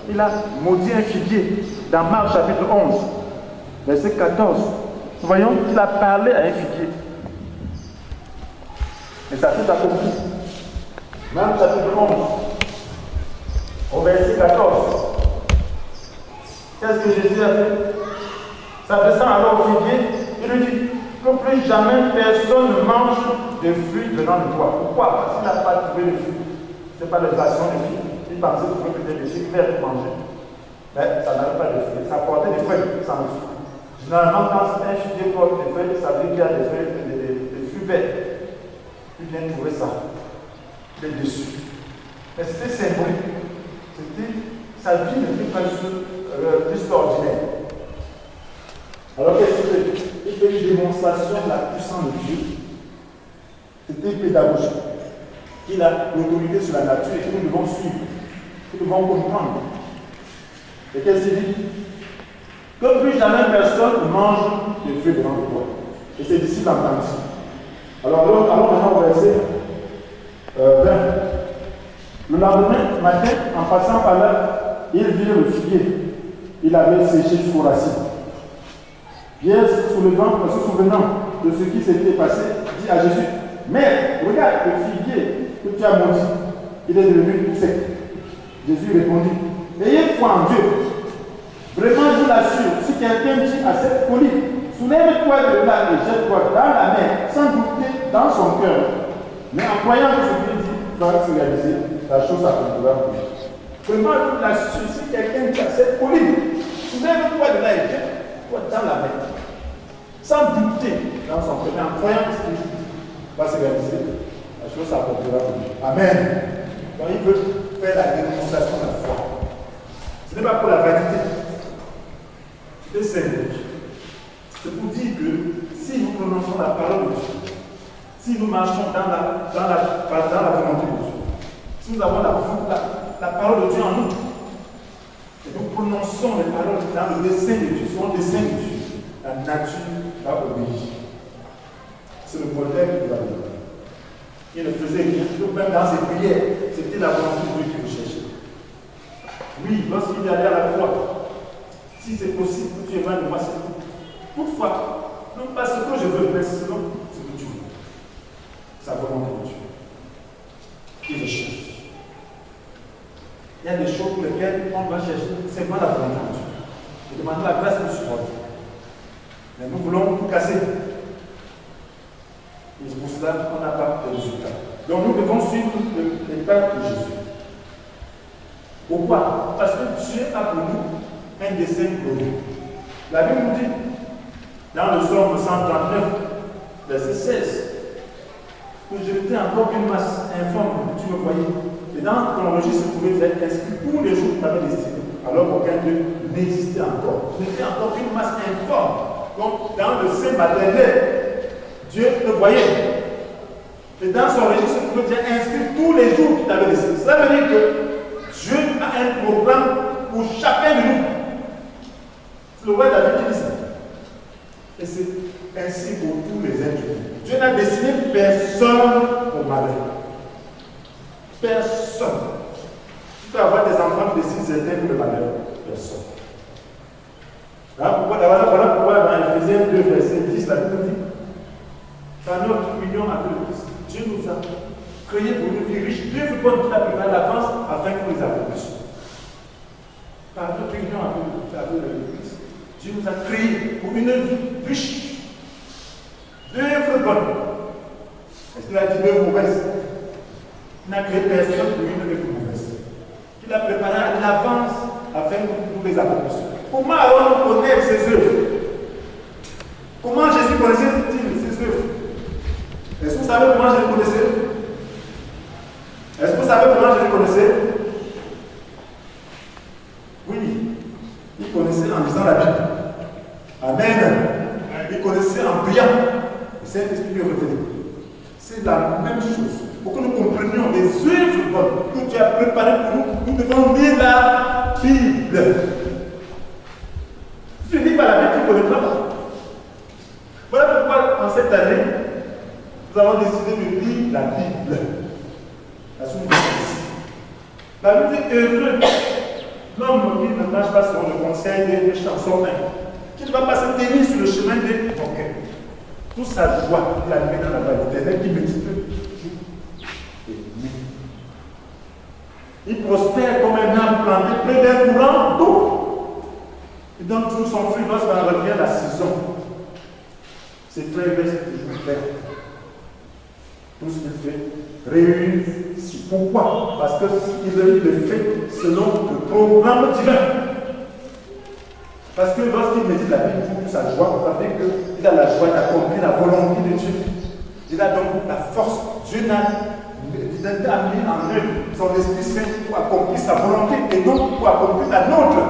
Il a maudit un figuier dans Marc chapitre 11, verset 14. Nous voyons qu'il a parlé à un figuier. Et ça tout accompli. Même chapitre 11, au verset 14. Qu'est-ce que Jésus a fait? S'adressant alors au figuier, il lui dit que plus jamais personne ne mange de fruits venant de toi. Pourquoi? Parce qu'il n'a pas trouvé de fruits. Ce n'est pas les actions de fruits. Il pensait qu'il pouvait peut-être des fruits verts pour manger. Mais ça n'avait pas de fruits. Ça portait des feuilles sans fruits. Généralement, quand un figuier porte des feuilles, ça veut dire qu'il y a des feuilles, des fruits verts. Il vient trouver ça. Il est dessus. Mais c'était symbolique. Sa vie n'était pas juste ordinaire. Alors qu'est-ce qu'il fait? Il fait une démonstration de la puissance de Dieu. C'était pédagogique. Il a l'autorité sur la nature et que nous devons suivre. Nous devons comprendre. Et qu'est-ce qu'il dit? Que plus jamais personne ne mange de fruits devant le bois. Et ses disciples entendent ça. Alors maintenant au verset 20. Le lendemain matin, en passant par là, il vit le figuier. Il avait séché jusqu'aux racines. Pierre, se souvenant de ce qui s'était passé, dit à Jésus, mais regarde le figuier que tu as maudit, il est devenu tout sec. Jésus répondit, ayez foi en Dieu. Vraiment, je vous l'assure, si quelqu'un dit à cette colline, soulève-toi de là et jette-toi dans la mer, sans douter dans son cœur, mais en croyant que ce qu'il dit va se réaliser, la chose s'accomplira pour lui. Vraiment, je vous l'assure, si quelqu'un dit à cette colline, soulève-toi de là et jette-toi dans la mer, sans douter dans son cœur, mais en croyant que ce qu'il dit va se réaliser, la chose s'accomplira pour lui. Amen. Donc il veut faire la démonstration de la foi. Ce n'est pas pour la vanité. C'est symbolique. C'est pour dire que si nous prononçons la parole de Dieu, si nous marchons dans la volonté de Dieu, si nous avons la parole de Dieu en nous, et nous prononçons les paroles dans le dessein de Dieu, selon le dessein de Dieu, la nature va obéir. C'est le modèle qu'il va donner. Il ne faisait rien. Donc même dans ses prières, c'était la volonté de Dieu qu'il recherchait. Oui, lorsqu'il est allé à la croix, si c'est possible que tu éloignes de moi, c'est tout. Toutefois, non pas ce que je veux, mais selon ce que tu veux. Sa volonté de Dieu. Il recherche. Il y a des choses pour lesquelles on doit chercher. C'est pas la volonté de Dieu. Et demander la grâce de supporter. Mais nous voulons tout casser. Et pour cela, on n'a pas de résultat. Donc nous devons suivre les pas de Jésus. Pourquoi? Parce que Dieu a pour nous un dessein glorieux. La Bible nous dit, dans le Psaume 139, verset 16, que j'étais encore qu'une masse informe, tu me voyais. Et dans ton registre, se trouvait être inscrit tous les jours que tu avais destinés, alors qu'aucun d'eux n'existait encore. Tu n'étais encore qu'une masse informe. Donc, dans le sein maternel, Dieu te voyait. Et dans son registre, se trouvait déjà inscrit tous les jours que tu avais destinés. Cela veut dire que Dieu a un programme pour chacun de nous. C'est le roi David qui dit ça. Et c'est ainsi pour tous les êtres humains. Dieu n'a destiné personne au malheur. Personne. Tu peux avoir des enfants qui destinent certains pour le malheur. Personne. Voilà pourquoi dans Ephésiens 2, verset 10, la Bible dit, par notre union avec le Christ, Dieu nous a créés pour une vie riche. Dieu veut qu'on la préparé d'avance afin que nous les accomplissions. Par notre union avec le Christ, Dieu nous a créés pour une vie riche. D'œuvres bonnes. Est-ce qu'il a dit d'œuvres mauvaises? Il n'a créé personne pour une œuvre mauvaise. Il a préparé à l'avance afin que nous les accomplissions. Comment allons-nous connaître ces œuvres? Comment Jésus connaissait-il ces œuvres? Est-ce que vous savez comment Jésus connaissait? Est-ce que vous savez comment Jésus connaissait? Oui. Il connaissait en lisant la Bible. Amen. Il connaissait en priant. Le Saint-Esprit lui revenait. C'est la même chose. Pour que nous comprenions les œuvres bonnes que Dieu a préparées pour nous, nous devons lire la Bible. Si tu ne lis pas la Bible, tu ne connaîtras pas. Voilà pourquoi, en cette année, nous avons décidé de lire la Bible. La Bible dit heureux l'homme qui ne marche pas selon le conseil des chansons, qui ne vas pas se tenir sur le chemin de ton cœur. Toute sa joie, il la met dans la voie éternelle qui médite. Il prospère comme un arbre planté près d'un courant d'eau. Il donne toujours son fruit lorsqu'on revient la saison. Ses feuilles restent toujours vertes. Tout ce qu'il fait réussit. Pourquoi? Parce qu'il le fait selon le programme divin. Parce que lorsqu'il médite la Bible, il trouve sa joie. Ça veut dire qu'il a la joie d'accomplir la volonté de Dieu. Il a donc la force. Dieu a mis en œuvre son Esprit Saint pour accomplir sa volonté et non pour accomplir la nôtre.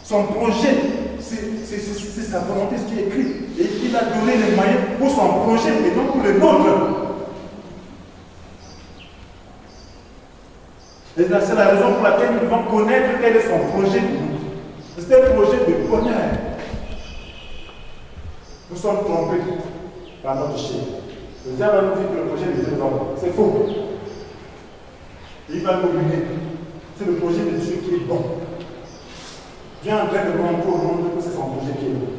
Son projet, c'est sa volonté, ce qui est écrit. Et il a donné les moyens pour son projet et non pour le nôtre. Et c'est la raison pour laquelle nous devons connaître quel est son projet pour nous. C'est un projet de bonheur. Nous sommes trompés par notre chair. Le diable va nous dire que le projet de Dieu est bon. C'est faux. Il va nous ruiner. C'est le projet de Dieu qui est bon. Dieu est en train de montrer au monde que c'est son projet qui est bon.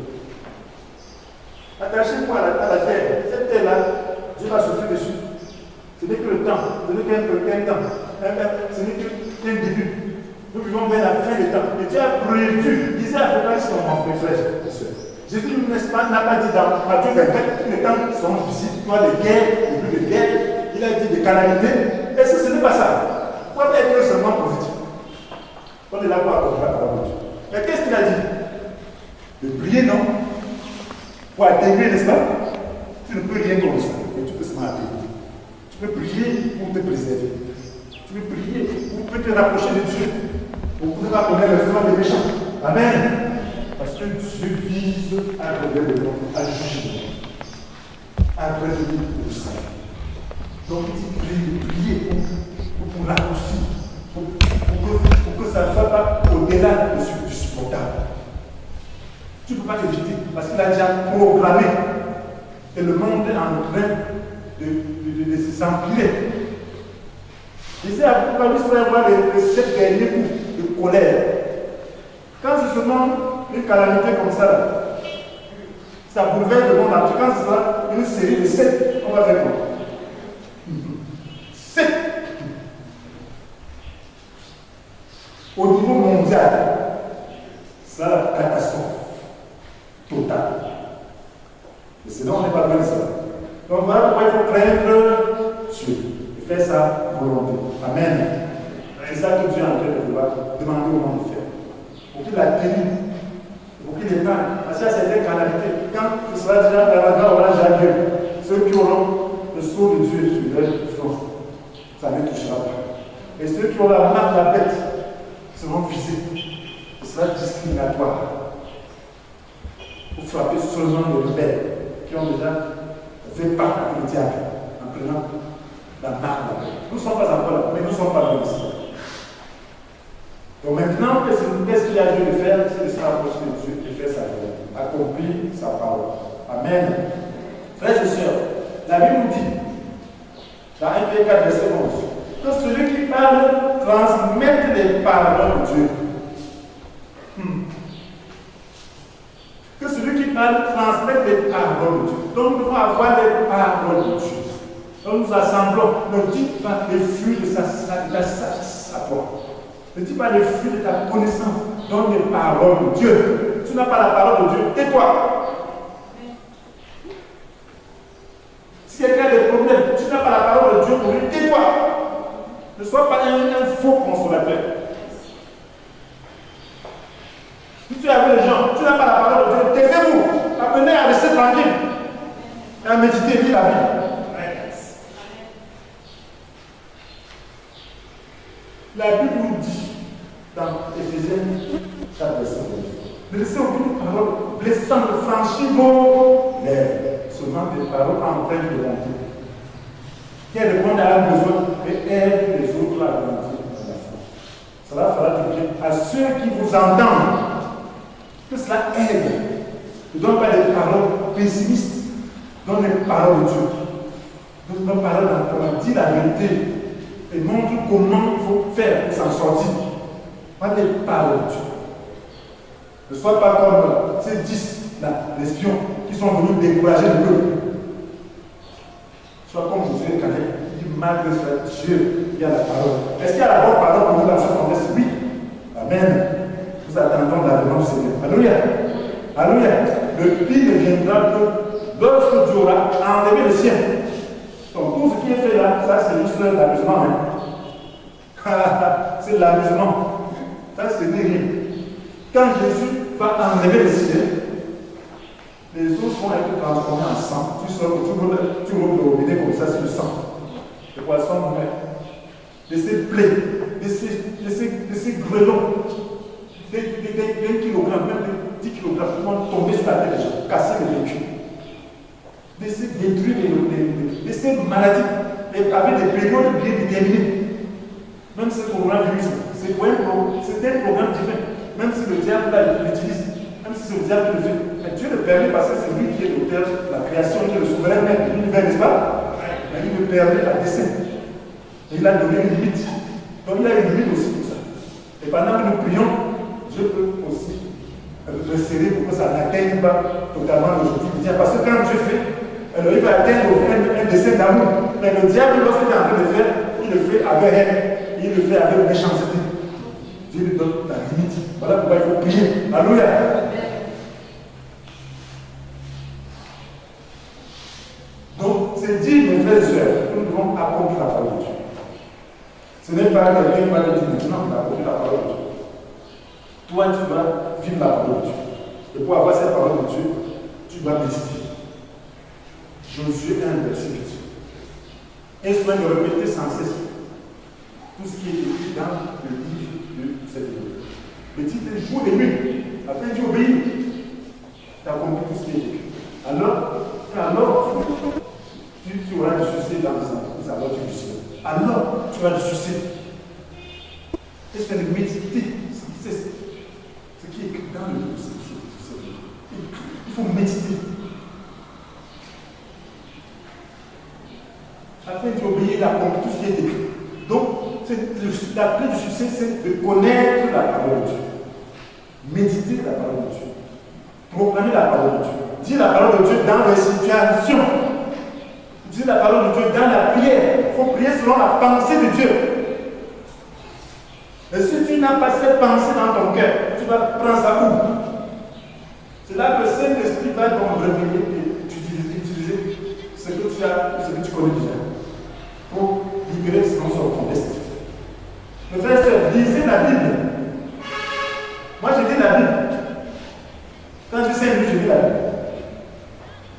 Attachez-vous à la terre. Cette terre-là, Dieu va souffler dessus. Ce n'est que le temps. Ce n'est qu'un temps. Ce n'est qu'un début. Nous vivons vers la fin des temps. Et Dieu a prévu. Disait à peu près ce qu'on mes frères et sœurs. Jésus, n'est-ce pas, n'a pas dit dans Matthieu 24 que les temps seront difficiles. Il y aura des guerres, des plus de guerres. Il a dit des calamités. Et ce n'est pas ça. Pourquoi être seulement positif? On est là pour accomplir la parole de Dieu. Mais qu'est-ce qu'il a dit? De prier, non? Pour atteindre, n'est-ce pas? Tu ne peux rien comme ça. Mais tu peux seulement atteindre. Tu peux prier pour te préserver. Tu peux prier pour te rapprocher de Dieu. Pour ne pas connaître le flanc des méchants. Amen. Parce que Dieu vise à révéler le monde, à juger, à prévenir le salut. Donc il dit prier pour raccourcir, pour que ça ne soit pas au-delà du supportable. Tu ne peux pas l'éviter parce qu'il a déjà programmé. Et le monde est en train de s'empiler. Ici, à Apocalypse, il va y avoir les 7 derniers coups de colère. Quand c'est seulement une calamité comme ça, ça bouleverse le monde entier. Quand ce sera une série de 7, on va faire quoi? 7. Au niveau mondial, c'est la catastrophe totale. Et sinon, on n'est pas bien ça. Donc voilà pourquoi il faut craindre Dieu et faire sa volonté. Amen. C'est ça que Dieu est en train de vouloir demander au monde de faire. Pour qu'il atténue, pour qu'il épargne. Parce qu'il y a certaines calamités. Quand ce sera déjà Canada, on aura déjà Dieu. Ceux qui auront le sceau de Dieu sur leur front, ça ne les touchera pas. Et ceux qui auront la marque de la bête seront visés. Ce sera discriminatoire. Pour frapper seulement les rebelles qui ont déjà fait part du diable en prenant la marque de la bête. Nous ne sommes pas encore là, mais nous ne sommes pas bien ici. Donc maintenant, qu'est-ce qu'il y a lieu de faire? C'est de se rapprocher de Dieu et faire sa volonté, accomplir sa parole. Amen. Frères et sœurs, la Bible nous dit, dans 1 Pierre 4, verset 11, que celui qui parle transmette les paroles de Dieu. Que celui qui parle transmette les paroles de Dieu. Donc nous devons avoir les paroles de Dieu. Donc nous assemblons, ne dites pas les fruits de sa sagesse à toi. Ne dis pas les fruits de ta connaissance, donne les paroles de Dieu. Tu n'as pas la parole de Dieu, tais-toi. Si quelqu'un a des problèmes, tu n'as pas la parole de Dieu pour lui, tais-toi. Ne sois pas un faux consolateur. Si tu es avec les gens, tu n'as pas la parole de Dieu, taisez-vous. Apprenez à rester tranquille et à méditer, lire la Bible. La Bible nous dit dans Éphésiens 4, verset 9, ne laissez aucune parole blessante franchir vos lèvres, seulement des paroles empreintes de bonté, qui répondent à un besoin et aident les autres à grandir dans la foi. Cela fera du bien à ceux qui vous entendent, que cela aide. Ne donne pas des paroles pessimistes, donne des paroles de Dieu, donne des paroles d'encouragement, dis la vérité. Et montre comment il faut faire pour s'en sortir. Pas des paroles de Dieu. Ne sois pas comme ces 10 là, les espions qui sont venus décourager le peuple. Sois comme Josué et Caleb, qui dit malgré cela, Dieu, il y a la parole. Est-ce qu'il y a la bonne parole pour vous dans ce contexte? Oui. Amen. Nous attendons l'avènement du Seigneur. Alléluia. Alléluia. Le pire ne viendra que lorsque Dieu aura enlevé le ciel. Donc tout ce qui est fait là, ça c'est juste l'amusement. Hein. C'est l'amusement. Ça c'est rien. Quand Jésus va enlever le ciel, les eaux vont être transformées en sang. Tu roules le robinet comme ça sur le sang. Les poissons meurent. De ces plaies, de ces grelons, d'un kilogramme, même de 10 kilogrammes, qui vont tomber sur la tête des gens, casser le véhicule. De ces détruire de ces maladies, avec des périodes bien déterminées. Même ce coronavirus, c'est un programme divin. Même si le diable l'utilise, même si c'est le diable qui le fait. Mais Dieu le permet parce que c'est lui qui est l'auteur de la création, qui est le souverain même de l'univers, n'est-ce pas? Mais il le permet à dessein. Et il a donné une limite. Donc il a une limite aussi pour ça. Et pendant que nous prions, Dieu peut aussi resserrer pour que ça n'atteigne pas totalement l'objectif du diable. Parce que quand Dieu fait, alors il va atteindre un dessein d'amour. Mais le diable, lorsqu'il est en train de faire, il le fait avec haine. Il le fait avec méchanceté. Dieu lui donne la limite. Voilà pourquoi il faut prier. Alléluia. Donc, c'est dit, mes frères et sœurs, que nous devons accomplir la parole de Dieu. Ce n'est pas quelqu'un qui va te dire maintenant qu'il a accompli la parole de Dieu. Toi, tu dois vivre la parole de Dieu. Et pour avoir cette parole de Dieu, tu dois méditer. Josué 1, verset 8. Et soin de répéter sans cesse tout ce qui est écrit dans le livre de cette vie. Médite jour et nuit, afin d'y obéir. Tu as compris tout ce qui est écrit. Alors tu auras du succès dans les avoirs du ciel. Alors, tu auras du succès. Et c'est de méditer. C'est ce qui est écrit dans le livre. Il faut méditer. Afin d'obéir, d'accomplir tout ce qui est écrit. Donc, la clé du succès, c'est de connaître la parole de Dieu. Méditer la parole de Dieu. Proclamer la parole de Dieu. Dire la parole de Dieu dans les situations. Dire la parole de Dieu dans la prière. Il faut prier selon la pensée de Dieu. Et si tu n'as pas cette pensée dans ton cœur, tu vas prendre ça où? C'est là que le Saint-Esprit va donc révéler et utiliser ce que tu as, ce que tu connais déjà, pour libérer selon son contexte. Mes frères et sœurs, lisez la Bible. Moi, je lis la Bible. Quand je sais lire, je lis la Bible.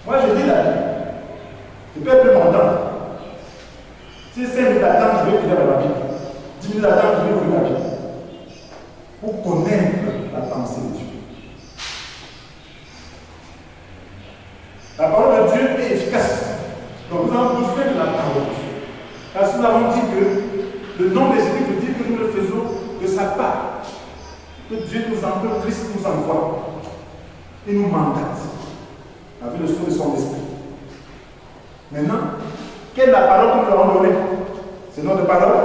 Moi, je lis la Bible. Je peux plus m'entendre. Si 5 minutes d'attente, je vais écrire la Bible. 10 minutes d'attente, je vais ouvrir la Bible. Pour connaître la pensée de Dieu. La parole de Dieu est efficace. Donc nous avons besoin de la parole de Dieu. Parce que nous avons dit que le nom des Écritures dit que nous le faisons de sa part. Que Dieu nous envoie, Christ nous envoie. Et nous mandate. Avec le souffle de son esprit. Maintenant, quelle est la parole que nous leur avons donnée? C'est notre parole?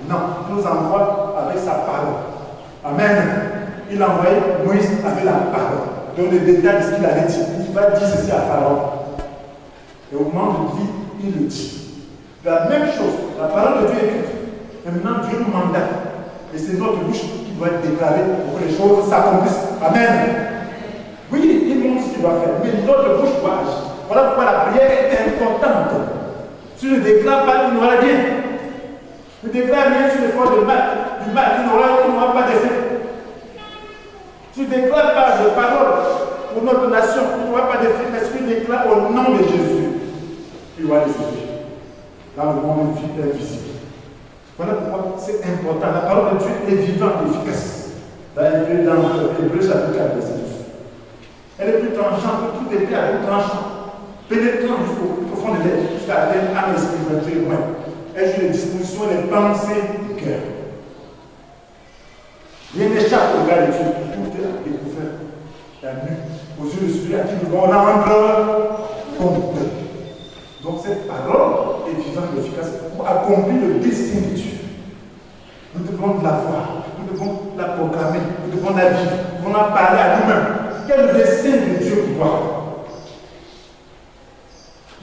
Non, il nous envoie avec sa parole. Amen. Il a envoyé Moïse avec la parole. Dans les détails de ce qu'il allait dire. Il va dire ceci à Pharaon. Et au moment de dire, il le dit. La même chose, la parole de Dieu est écrite. Et maintenant, Dieu nous mandate. Et c'est notre bouche qui doit être déclarée pour que les choses s'accomplissent. Amen. Oui, il montre ce qu'il doit faire, mais notre bouche doit agir. Voilà pourquoi la prière est importante. Tu ne déclares pas, il n'aura rien. Tu ne déclares rien sur l'effort du mal, il n'aura pas d'effet. Tu ne déclares pas de parole pour notre nation, il n'aura pas d'effet, mais tu déclares au nom de Jésus, il y aura des effets dans le monde invisible. Voilà pourquoi c'est important. La parole de Dieu est vivante et efficace. Dans Hébreux chapitre 4, verset 12. Elle est plus tranchante que tout épée à tout tranchant, pénétrant jusqu'au plus profond de l'être, jusqu'à atteindre à l'esprit de humain. Elle joue les dispositions et les pensées du cœur. Rien n'échappe au regard de Dieu. Tout est à découvert, à nu, aux yeux de celui à qui nous devons rendre compte. Donc cette parole est vivante et efficace pour accomplir le dessein de Dieu. Nous devons la voir, nous devons la proclamer, nous devons la vivre. On a parlé à nous-mêmes. Quel dessein de Dieu pour toi?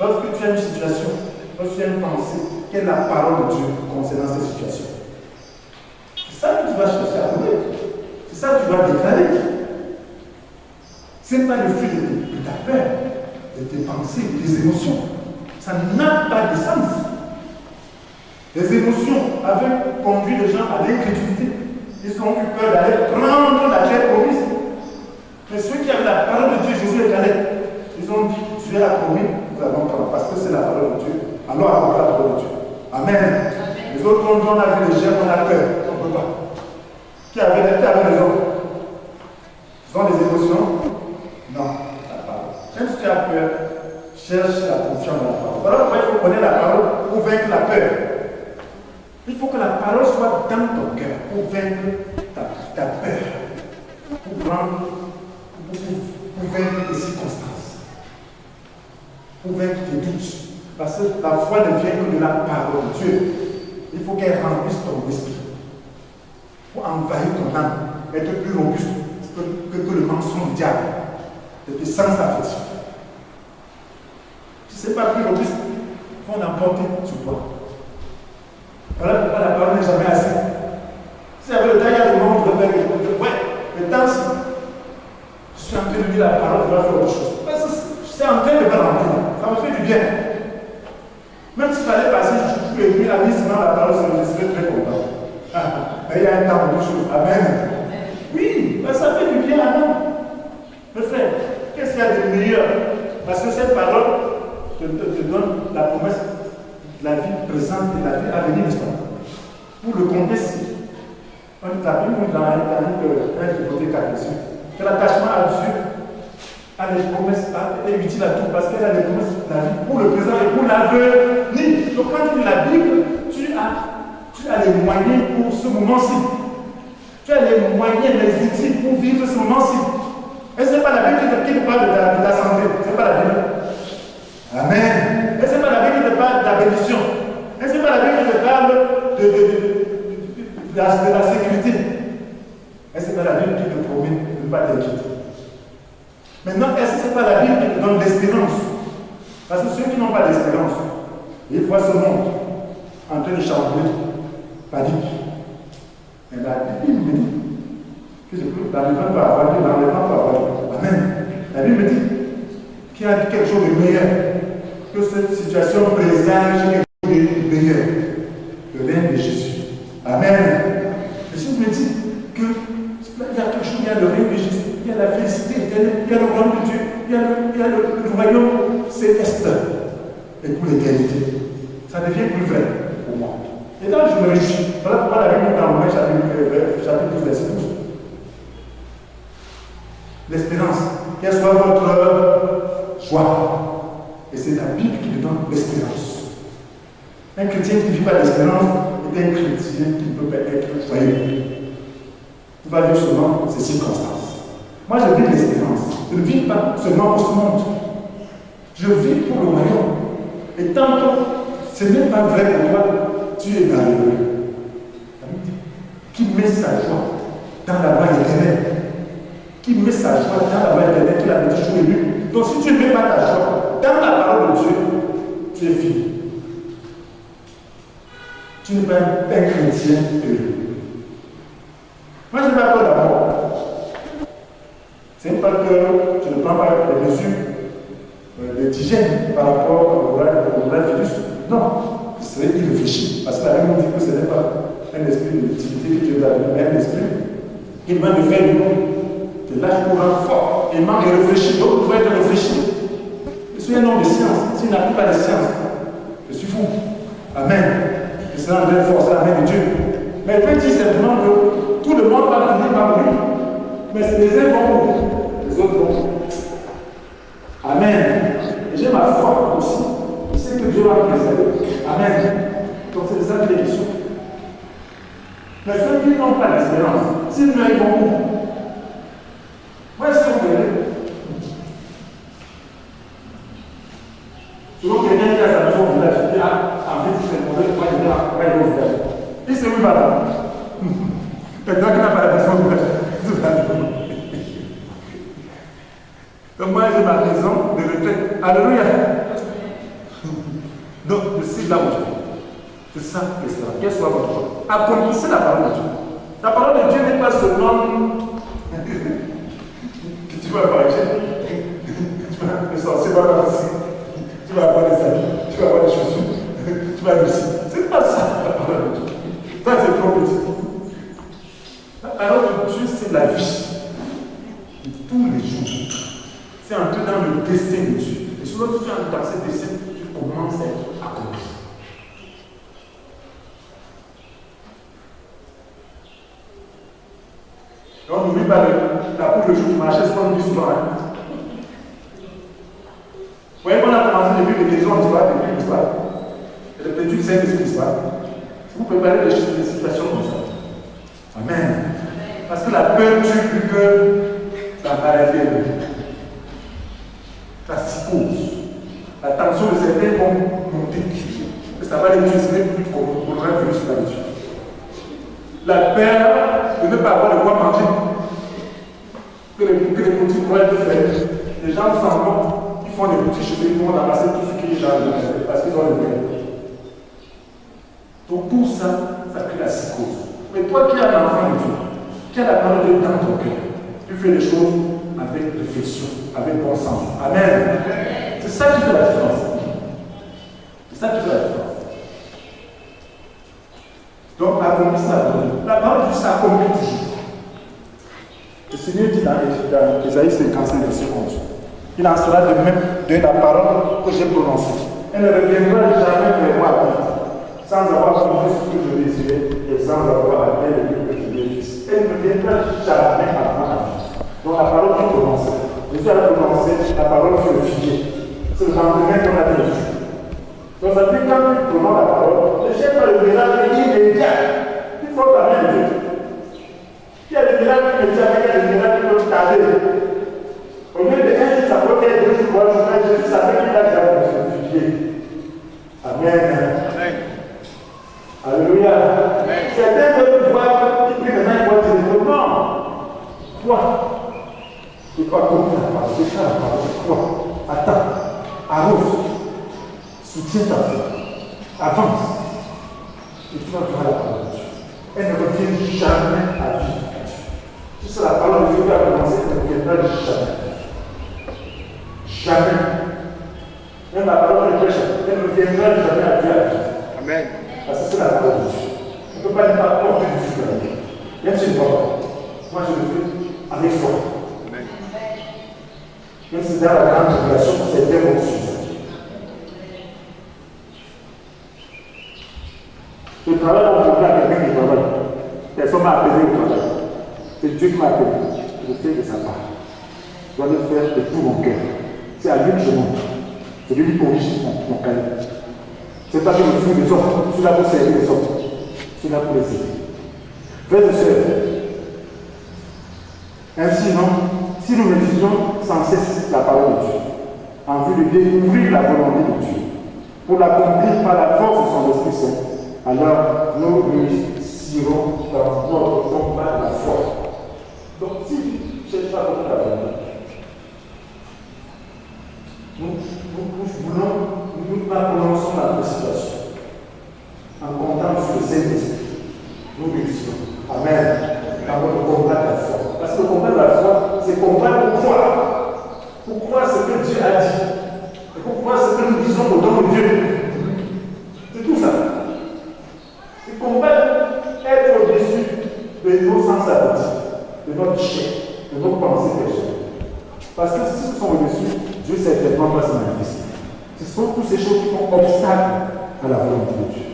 Lorsque tu as une situation, lorsque tu as une pensée, quelle est la parole de Dieu concernant cette situation? C'est ça que tu vas chercher à trouver. C'est ça que tu dois déclarer. Ce n'est pas le fruit de ta peur, de tes pensées, de tes émotions. Ça n'a pas de sens. Les émotions avaient conduit les gens à l'incrédulité. Ils ont eu peur d'aller prendre la terre promise. Mais ceux qui avaient la parole de Dieu, Jésus et Caleb, ils ont dit, Dieu a promis, nous allons prendre, parce que c'est la parole de Dieu. Alors apportez la parole de Dieu. Amen. Les autres, on a vu les gens, on a peur. On ne peut pas. Qui avait raison? Ils ont des émotions? Non, la parole. Même si tu as peur, cherche la confiance dans la parole. Voilà pourquoi il faut connaître la parole pour vaincre la peur. Il faut que la parole soit dans ton cœur pour vaincre ta peur, pour vaincre tes circonstances, pour vaincre tes doutes. Parce que la foi ne vient que de la parole de Dieu. Il faut qu'elle remplisse ton esprit pour envahir ton âme, être plus robuste que le mensonge du diable, de tes sens affectifs. Si ce n'est pas plus robuste, il faut en emporter sur toi. Voilà pourquoi la parole n'est jamais assez. Si avec le temps, il y a des moments où je dois faire quelque chose. Ouais, mais tant si je suis en train de lire la parole, je dois faire autre chose. Parce que c'est en train de me remplir. Ça me fait du bien. Même s'il fallait passer, je peux écrire la liste dans la parole, je serais très content. Mais il y a un temps pour autre chose. Amen. Oui, mais ça fait du bien à nous. Mes frères, qu'est-ce qu'il y a de meilleur? Parce que cette parole te donne la promesse de la vie présente et la vie à venir, n'est-ce pas? Pour le contexte, on est appelé dans un hypothèque à Jésus. Que l'attachement à Dieu a des promesses, est utile à tout parce qu'elle a des promesses de la vie pour le présent et pour l'avenir. Donc quand tu lis la Bible, tu as les moyens pour ce moment-ci. Tu as les moyens, les outils pour vivre ce moment-ci. Et ce n'est pas la Bible qui te parle de ta santé. Ce n'est pas la Bible. Amen. Et ce n'est pas la Bible qui te parle de la bénédiction. Et ce n'est pas la Bible qui te parle de la sécurité. Et ce n'est pas la Bible qui te promet de ne pas t'inquiéter. Maintenant, est-ce que ce n'est pas la Bible qui te donne l'espérance? Parce que ceux qui n'ont pas d'espérance, ils voient ce monde en train de chambouler, panique. Mais la Bible me dit que l'enlèvement peut avoir lieu, l'enlèvement peut avoir lieu. Amen. La Bible me dit qu'il y a quelque chose de meilleur, que cette situation présage quelque chose de meilleur, le règne de Jésus. Amen. Jésus me dit qu'il y a quelque chose, il y a le règne de Jésus, il y a la félicité éternelle, il y a le royaume de Dieu, il y a le royaume céleste. Et pour l'éternité, ça devient plus vrai pour moi. Et donc je me réjouis. Voilà pourquoi la Bible dans Romains chapitre 12, verset 12. L'espérance, qu'elle soit votre joie. Et c'est la Bible qui nous donne l'espérance. Un chrétien qui ne vit pas d'espérance est un chrétien qui ne peut pas être joyeux. Tu vas vivre seulement ces circonstances. Moi, je vis l'espérance. Je ne vis pas seulement pour ce monde. Je vis pour le royaume. Et tant que ce n'est pas vrai pour toi, tu es malheureux. Qui met sa joie dans la voie éternelle. Qui met sa joie dans la voie éternelle, qui l'a dit jour et nuit. Donc si tu ne mets pas ta joie dans la parole de Dieu, tu es fini. Tu n'es pas un chrétien heureux. Moi, je n'ai pas peur d'abord. Ce n'est pas que je ne prends pas les mesures d'hygiène par rapport au virus. Non, je serais irréfléchi. Parce que la Bible dit que ce n'est pas un esprit d'utilité que Dieu t'a donné, mais un esprit qui demande de faire du monde. Tu lâches pour un fort. Et manque de réfléchir. Donc, vous pouvez être réfléchi. Je suis un homme de science. S'il n'applique pas de science, je suis fou. Amen. Je serai en train de forcer la main de Dieu. Mais il peut dire simplement que tout le monde va finir par mourir. Mais c'est les uns vont mourir, les autres vont mourir. Amen. Et j'ai ma foi aussi. Je sais que Dieu va me préserver. Amen. Donc c'est de ça qu'il est question. Mais ceux qui n'ont pas d'espérance, s'ils meurent, ils vont mourir. Moi, est-ce que vous voyez? Souvent, quelqu'un qui a sa maison au village, il dit, en fait, c'est mauvais, moi, je vais au village. Et c'est où il va là? Quelqu'un qui n'a pas la maison au village. Donc moi j'ai ma maison de retraite. Alléluia. Donc je sais là où je vais. C'est ça l'espérance. Quel soit votre choix. Accomplissez la parole de Dieu. La parole de Dieu n'est pas seulement tu vas manger, le sorcier va passer, tu vas avoir des amis, tu vas avoir des chaussures, tu vas réussir. C'est pas ça la parole de Dieu. Ça c'est trop petit. La parole de Dieu c'est la vie de tous les jours. C'est entrer dans le destin de Dieu. Et souvent tu es dans ce destin, tu commences à être accompli. Donc n'oublie pas la poule le jour du marché, c'est pas on dit souvent. Vous voyez qu'on a commencé depuis les maisons d'histoire, depuis l'histoire. Et le petit c'est l'histoire. Vous préparez des situations comme ça. Amen. Parce que la peur tue plus que la maladie. La psychose. La tension de certains vont monter. Et ça va les tuer, c'est plus qu'on aurait vu sur la dessus. La peur de ne pas avoir de quoi manger. Que les petits pourraient être faits. Les gens s'en vont, ils font des petits cheveux, ils vont ramasser tout ce qui est déjà parce qu'ils ont le peur. Donc tout ça, ça crée la psychose. Mais toi qui as l'enfant de Dieu, qui as la parole de Dieu dans ton cœur, tu fais les choses avec réflexion, avec bon sens. Amen. C'est ça qui fait la différence. C'est ça qui fait la différence. Donc, accomplissez la parole. La parole de Dieu s'accomplit toujours. Le Seigneur dit dans Ésaïe 55, verset 11, il en sera de même de la parole que j'ai prononcée. Elle ne reviendra jamais vers moi sans avoir compris ce que je désirais et sans avoir atteint le but que je voulais. Elle ne viendra jamais à moi. Donc, la parole qui prononce. Jésus a prononcé la parole sur le figuier. C'est le lendemain qu'on a dit. Donc, ça veut dire quand tu prononces la parole, ne cherche pas le miracle immédiat. Il faut la main de Dieu. Il y a des miracles immédiats, il y a des miracles qui peuvent tarder. Au lieu de un jour, ça peut être 2 jours, 3 jours, Jésus savait qu'il a déjà sur le figuier. Amen. Amen. Alléluia. Certains veulent voir, ils prient maintenant, ils voient dire non. Toi, tu ne dois pas compter la parole, déclare la parole. Toi, attends, arrose. Soutiens ta foi, avance, et tu vas voir la parole de Dieu. Elle ne revient jamais à vie. Si c'est la parole de Dieu qui a commencé, elle ne reviendra jamais. Jamais. Même la parole de Dieu, elle ne reviendra jamais à Dieu à vie. Amen. Parce que c'est la parole de Dieu. On ne peut pas dire pas porter du fruit à Dieu. Même si je ne vois pas. Moi je le fais avec foi. Amen. Même si dans la grande population, c'est bien mon sujet. Je travaille dans le à quelqu'un qui travaille. Personne m'a appelé au travail. C'est Dieu qui m'a appelé. Je fais de sa part. Je dois le faire de tout mon cœur. C'est à lui que je monte. C'est lui qui corrige mon cahier. C'est pas que je me fous des autres. Je suis là pour servir les autres. Je suis là pour les aider. Frères et sœurs, ainsi non, si nous méditions sans cesse la parole de Dieu, en vue de découvrir la volonté de Dieu, pour l'accomplir par la force de son Esprit Saint, alors nous réussirons dans notre combat de la foi. Donc si vous ne cherchez pas votre avenir, nous prononçons la situation en comptant sur le Saint-Esprit. Nous réussirons. Amen. Dans notre combat de la foi. Parce que le combat de la foi, c'est combat pour croire. Pour croire ce que Dieu a dit. Et pour croire ce que nous disons au nom de Dieu. C'est tout ça. C'est combattre, être au-dessus de nos sens affectifs, de notre chair, de nos pensées personnelles. Parce que si nous sommes au-dessus, Dieu certainement va se manifester. Ce sont toutes ces choses qui font obstacle à la volonté de Dieu.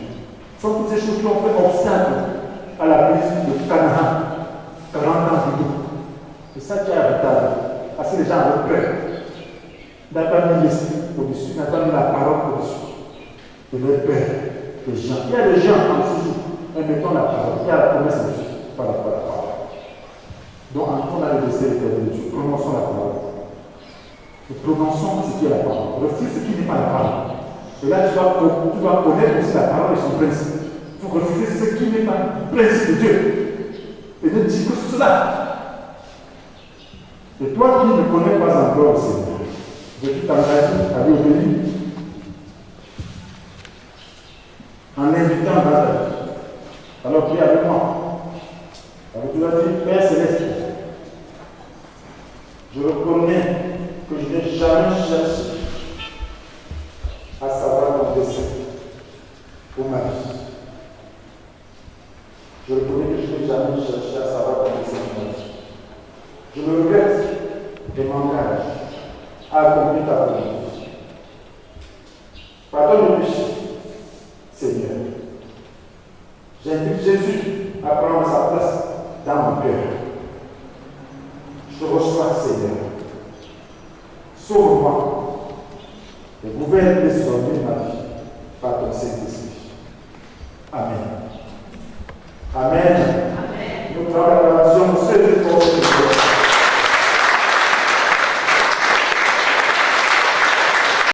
Ce sont toutes ces choses qui ont fait obstacle à la prise de Canaan, 40 ans plus tôt. C'est ça qui est arrêtable. Parce que les gens ont peur. Ils n'ont pas mis l'esprit au-dessus, ils n'ont pas mis la parole au-dessus. De leur peur. Les gens. Il y a des gens en ce jour, mais mettons la parole. Il y a la promesse de Dieu par rapport à la parole. Donc, entrons dans le destin éternel de Dieu. Prononçons la parole. Nous prononçons ce qui est la parole. Refuse ce qui n'est pas la parole. Et là, tu dois connaître aussi la parole et son principe. Il faut refuser ce qui n'est pas le principe de Dieu. Et ne dire que cela. Et toi qui ne connais pas encore le Seigneur, veux-tu t'engager à lui obéir en l'invitant dans ta vie? Alors prie avec moi. Alors tu vas dire, Père Céleste, je reconnais que je n'ai jamais cherché à savoir mon dessein pour ma vie. Je reconnais que je n'ai jamais cherché à savoir mon dessein pour ma vie. Je me regrette et m'engage à accomplir ta volonté. Pardonne le péché, Seigneur. J'invite Jésus à prendre sa place dans mon cœur. Je te reçois, Seigneur. Sauve-moi et gouverne désormais ma vie par ton Saint-Esprit.